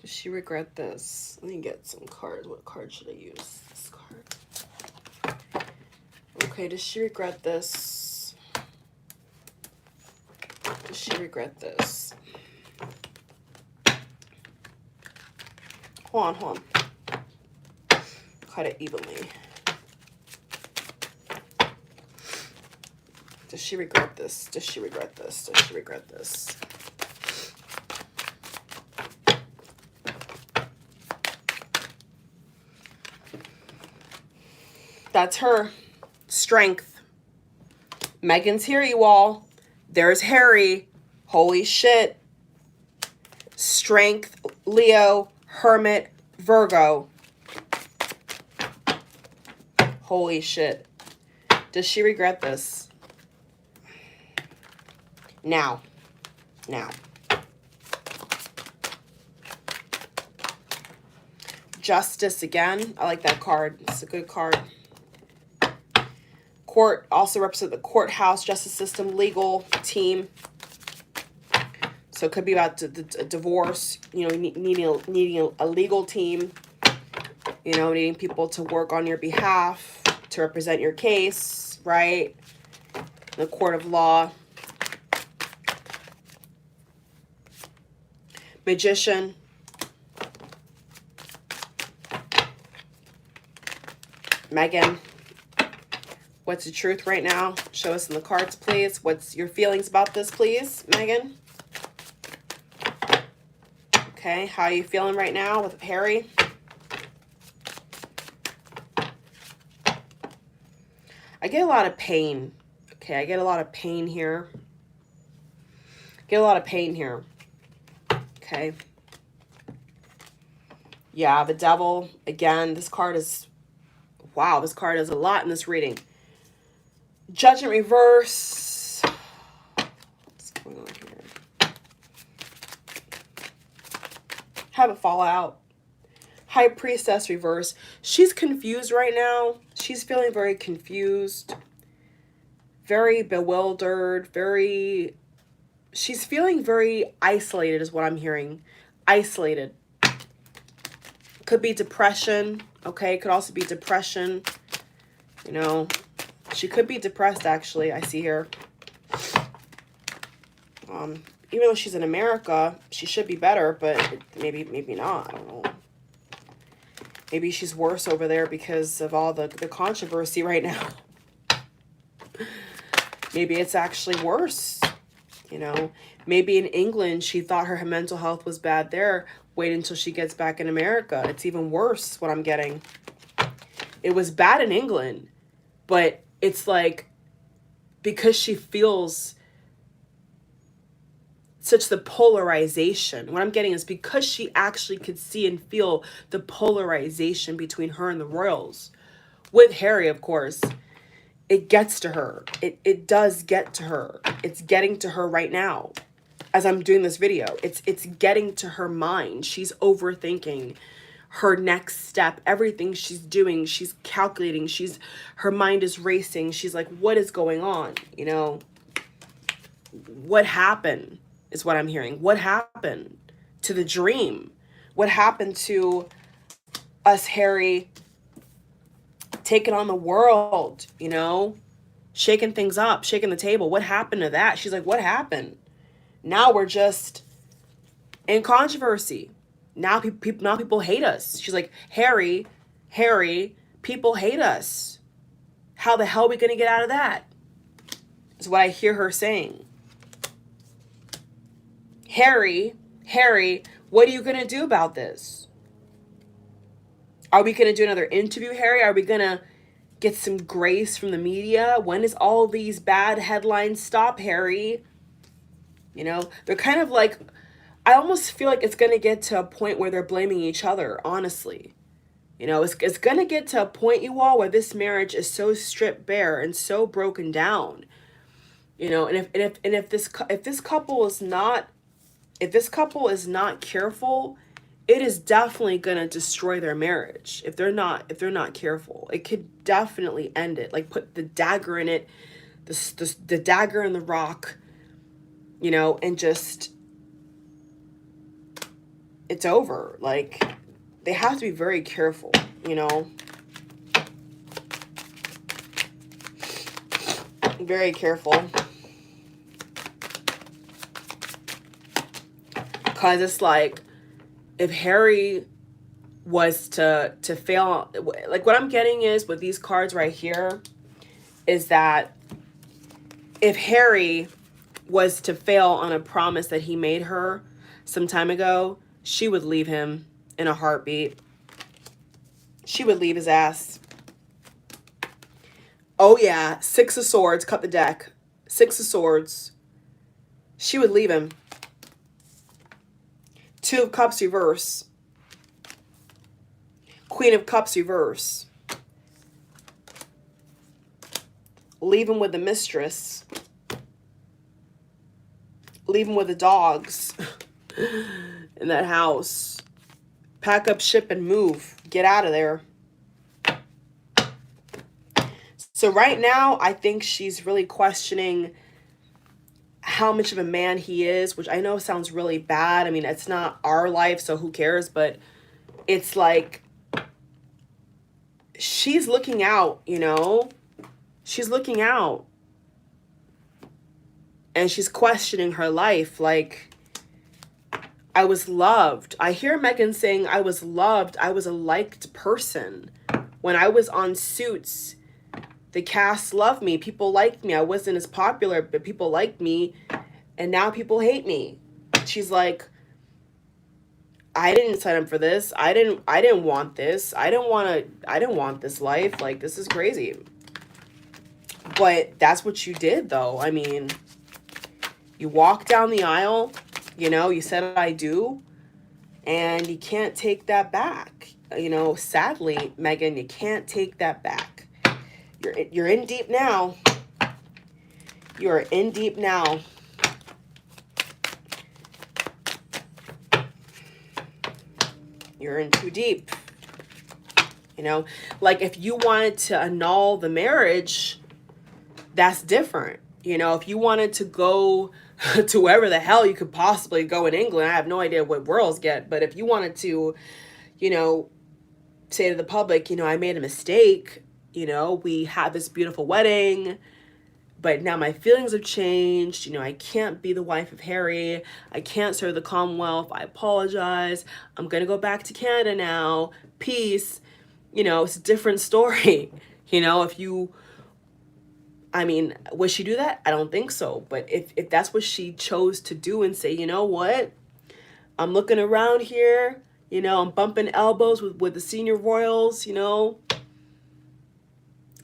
Does she regret this? Let me get some cards. What card should I use? This card. Okay, does she regret this? Does she regret this? Hold on. Cut it evenly. Does she regret this? Does she regret this? Does she regret this? That's her. Strength. Meghan's here, you all. There's Harry. Holy shit. Strength, Leo, Hermit, Virgo. Holy shit. Does she regret this? Now. Justice again. I like that card. It's a good card. Court also represents the courthouse, justice system, legal team. So it could be about a divorce, you know, needing a legal team, you know, needing people to work on your behalf, to represent your case, right? The court of law. Magician. Meghan. What's the truth right now? Show us in the cards, please. What's your feelings about this, please, Meghan? Okay, how are you feeling right now with Harry? I get a lot of pain. Okay, I get a lot of pain here. Okay. Yeah, the devil. Again, this card is... Wow, this card does a lot in this reading. Judgment reverse. What's going on here? Have it fall out. High priestess reverse. She's confused right now. She's feeling very confused. Very bewildered. She's feeling very isolated is what I'm hearing. Isolated. Could be depression. Okay, could also be depression. You know, she could be depressed, actually, I see here. Even though she's in America, she should be better, but maybe not. I don't know. Maybe she's worse over there because of all the controversy right now. Maybe it's actually worse. You know, maybe in England, she thought her mental health was bad there. Wait until she gets back in America. It's even worse, what I'm getting. It was bad in England, but it's like, because she feels such the polarization. What I'm getting is because she actually could see and feel the polarization between her and the royals. With Harry, of course, it gets to her. It does get to her. It's getting to her right now. As I'm doing this video, it's getting to her mind. She's overthinking her next step, everything she's doing. She's calculating. Her mind is racing. She's like, what is going on? You know, what happened is what I'm hearing. What happened to the dream? What happened to us, Harry, taking on the world, you know, shaking things up, shaking the table? What happened to that? She's like, what happened? Now we're just in controversy. Now people hate us. She's like, Harry, people hate us. How the hell are we going to get out of that? Is what I hear her saying. Harry, what are you going to do about this? Are we going to do another interview, Harry? Are we going to get some grace from the media? When does all these bad headlines stop, Harry? You know, they're kind of like, I almost feel like it's going to get to a point where they're blaming each other, honestly. You know, it's going to get to a point, you all, where this marriage is so stripped bare and so broken down. You know, and if this couple is not careful, it is definitely going to destroy their marriage. If they're not careful, it could definitely end it. Like, put the dagger in it, the dagger in the rock, you know, and just, it's over. Like, they have to be very careful, you know. Very careful. Because it's like, if Harry was to fail, like, what I'm getting is with these cards right here is that if Harry was to fail on a promise that he made her some time ago, she would leave him in a heartbeat. She would leave his ass. Oh yeah, Six of Swords, cut the deck. Six of Swords. She would leave him. Two of Cups reverse. Queen of Cups reverse. Leaving with the mistress. Leaving with the dogs in that house. Pack up ship and move. Get out of there. So right now, I think she's really questioning how much of a man he is, which I know sounds really bad. I mean, it's not our life, so who cares? But it's like she's looking out, you know? She's looking out. And she's questioning her life. Like, I was loved. I hear Meghan saying, I was loved. I was a liked person. When I was on Suits, the cast loved me. People liked me. I wasn't as popular, but people liked me. And now people hate me. She's like, I didn't sign up for this. I didn't want this. I didn't want this life. Like, this is crazy. But that's what you did, though. I mean, you walked down the aisle, you know, you said I do, and you can't take that back. You know, sadly, Meghan, you can't take that back. You're in deep now. You are in deep now. You're in too deep. You know, like if you wanted to annul the marriage, that's different. You know, if you wanted to go to wherever the hell you could possibly go in England, I have no idea what royals get, but if you wanted to, you know, say to the public, you know, I made a mistake, you know, we had this beautiful wedding, but now my feelings have changed, you know, I can't be the wife of Harry, I can't serve the Commonwealth, I apologize, I'm gonna go back to Canada now, peace, you know, it's a different story. You know, if you, I mean, would she do that? I don't think so. But if that's what she chose to do and say, you know what? I'm looking around here, you know, I'm bumping elbows with the senior royals, you know.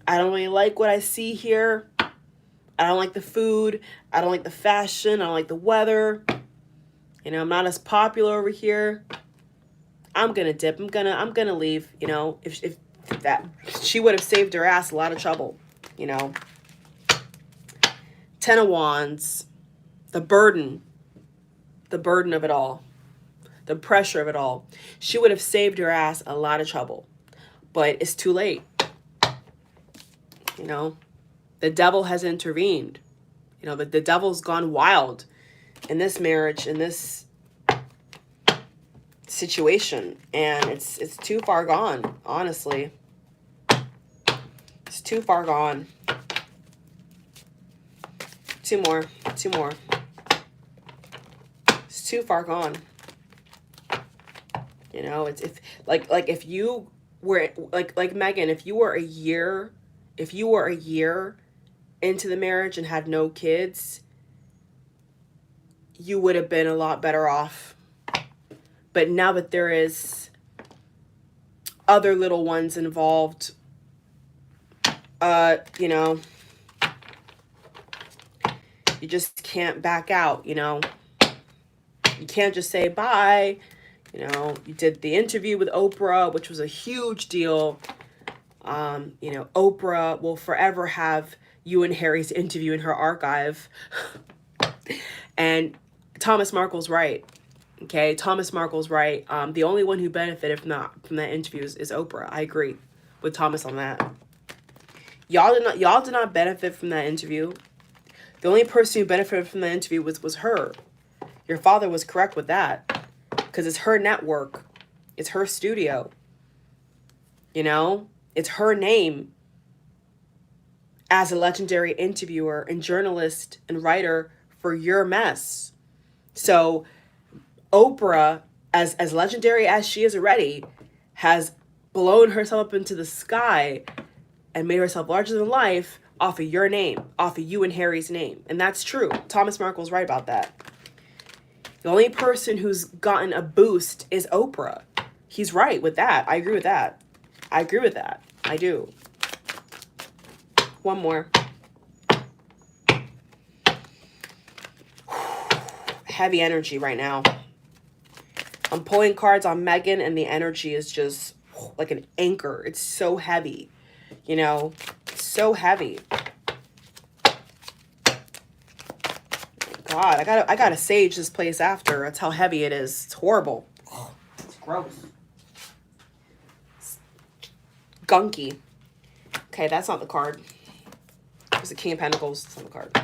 I don't really like what I see here. I don't like the food. I don't like the fashion. I don't like the weather. You know, I'm not as popular over here. I'm gonna dip. I'm gonna leave. You know, if that, she would have saved her ass a lot of trouble. You know. Ten of Wands, the burden of it all, the pressure of it all. She would have saved her ass a lot of trouble, but it's too late. You know, the devil has intervened. You know, the devil's gone wild in this marriage, in this situation, and it's too far gone, honestly. It's too far gone. Two more. It's too far gone. You know, it's if you were like Meghan, if you were a year into the marriage and had no kids, you would have been a lot better off. But now that there is other little ones involved, you know, you just can't back out, you know. You can't just say bye. You know, you did the interview with Oprah, which was a huge deal. You know, Oprah will forever have you and Harry's interview in her archive. And Thomas Markle's right. Okay, Thomas Markle's right. The only one who benefited from that interview is Oprah. I agree with Thomas on that. Y'all did not benefit from that interview. The only person who benefited from that interview was her. Your father was correct with that. Because it's her network. It's her studio. You know? It's her name as a legendary interviewer and journalist and writer for your mess. So Oprah, as legendary as she is already, has blown herself up into the sky and made herself larger than life off of your name, off of you and Harry's name. And that's true. Thomas Markle's right about that. The only person who's gotten a boost is Oprah. He's right with that. I agree with that. I agree with that. I do. One more. Heavy energy right now. I'm pulling cards on Meghan, and the energy is just like an anchor. It's so heavy, you know, so heavy. God, I gotta sage this place after. That's how heavy it is. It's horrible. It's gross. It's gunky. Okay, that's not the card. It's the King of Pentacles. It's on the card.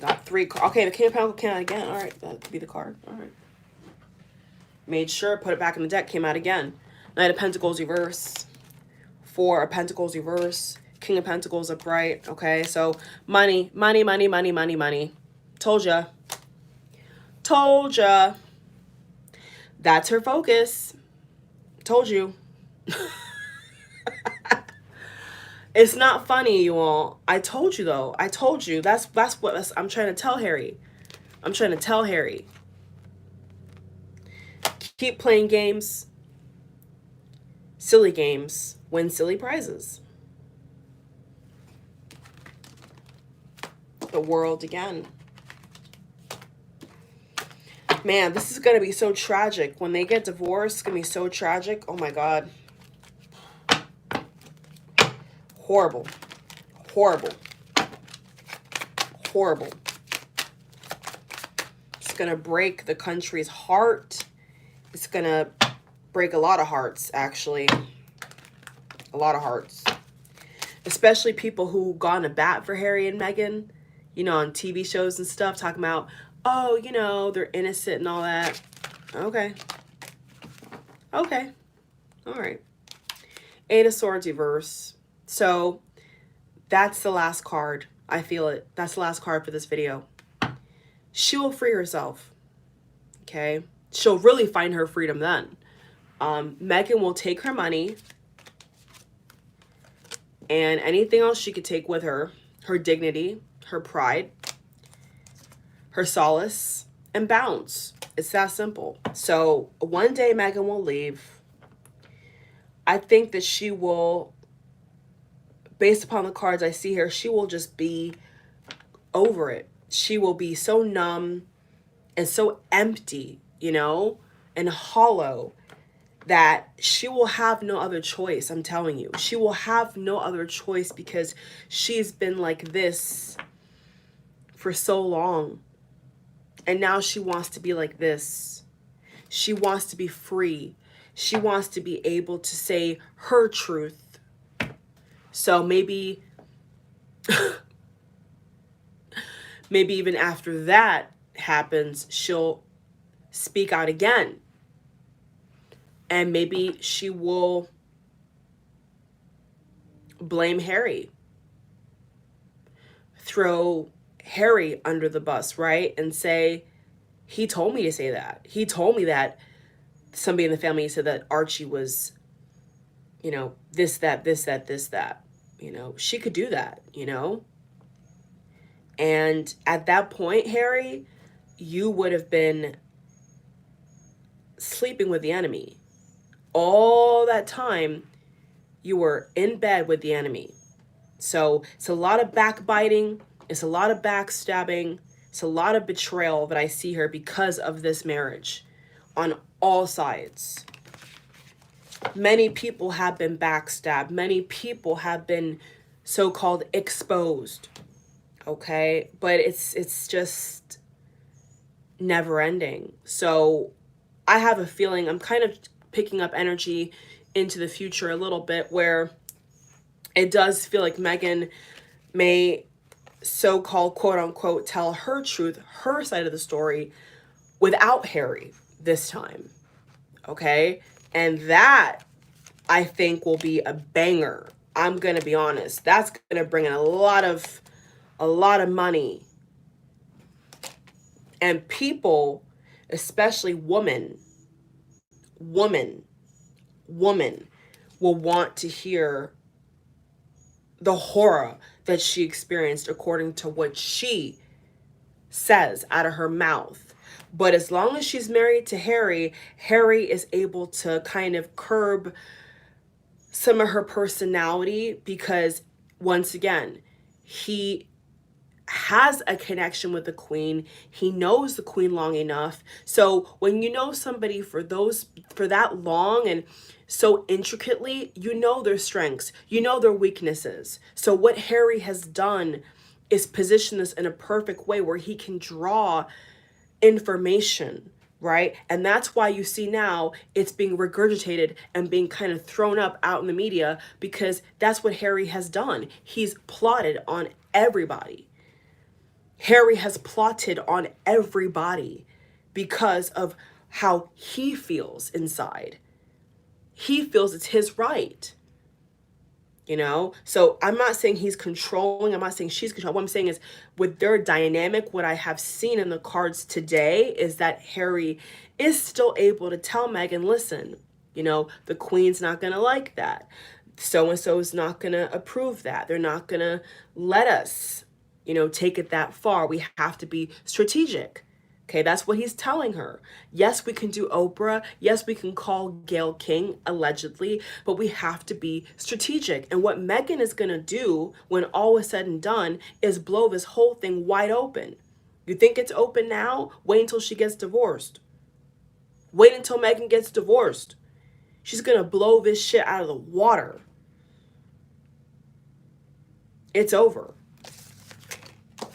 Got 3 cards. Okay, the King of Pentacles came out again. All right, that could be the card. All right. Made sure, put it back in the deck, came out again. Knight of Pentacles reverse. 4 of Pentacles reverse. King of Pentacles upright. Okay, so money, money, money, money, money, money. Told ya. Told ya. That's her focus. Told you. It's not funny, you all. I told you, though. I told you. That's what I'm trying to tell Harry. I'm trying to tell Harry. Keep playing games. Silly games. Win silly prizes. The World again. Man, this is going to be so tragic. When they get divorced, it's going to be so tragic. Oh, my God. Horrible. Horrible. Horrible. It's going to break the country's heart. It's going to break a lot of hearts, actually. A lot of hearts. Especially people who gone to bat for Harry and Meghan, you know, on TV shows and stuff, talking about, oh, you know, they're innocent and all that. Okay. Okay. All right. 8 of Swords reverse. So that's the last card. I feel it. That's the last card for this video. She will free herself. Okay. She'll really find her freedom then. Meghan will take her money and anything else she could take with her, her dignity, her pride, her solace, and bounce. It's that simple. So one day Meghan will leave. I think that she will, based upon the cards I see here, she will just be over it. She will be so numb and so empty, you know, and hollow, that she will have no other choice. I'm telling you, she will have no other choice because she's been like this for so long. And now she wants to be like this. She wants to be free. She wants to be able to say her truth. So maybe, maybe even after that happens, she'll speak out again. And maybe she will blame Harry. Throw Harry under the bus, right? And say, he told me to say that. He told me that somebody in the family said that Archie was, you know, this, that, this, that, this, that. You know, she could do that, you know? And at that point, Harry, you would have been sleeping with the enemy. All that time, you were in bed with the enemy. So it's a lot of backbiting. It's a lot of backstabbing. It's a lot of betrayal that I see here because of this marriage on all sides. Many people have been backstabbed. Many people have been so-called exposed. Okay? But it's just never ending. So I have a feeling, I'm kind of picking up energy into the future a little bit, where it does feel like Meghan may so-called quote unquote tell her truth, her side of the story, without Harry this time. Okay? And that, I think, will be a banger. I'm gonna be honest. That's gonna bring in a lot of money. And people, especially women will want to hear the horror that she experienced according to what she says out of her mouth. But as long as she's married to Harry, Harry is able to kind of curb some of her personality because, once again, he has a connection with the queen. He knows the queen long enough. So when you know somebody for that long and so intricately, you know their strengths, you know their weaknesses. So what Harry has done is position this in a perfect way where he can draw information, right? And that's why you see now it's being regurgitated and being kind of thrown up out in the media, because that's what Harry has done. He's plotted on everybody. Harry has plotted on everybody because of how he feels inside. He feels it's his right. So I'm not saying he's controlling. I'm not saying she's controlling. What I'm saying is, with their dynamic, what I have seen in the cards today is that Harry is still able to tell Meghan, listen, the queen's not going to like that. So-and-so is not going to approve that. They're not going to let us, take it that far. We have to be strategic. Okay, that's what he's telling her. Yes, we can do Oprah. Yes, we can call Gayle King, allegedly, but we have to be strategic. And what Meghan is going to do when all is said and done is blow this whole thing wide open. You think it's open now? Wait until she gets divorced. Wait until Meghan gets divorced. She's going to blow this shit out of the water. It's over.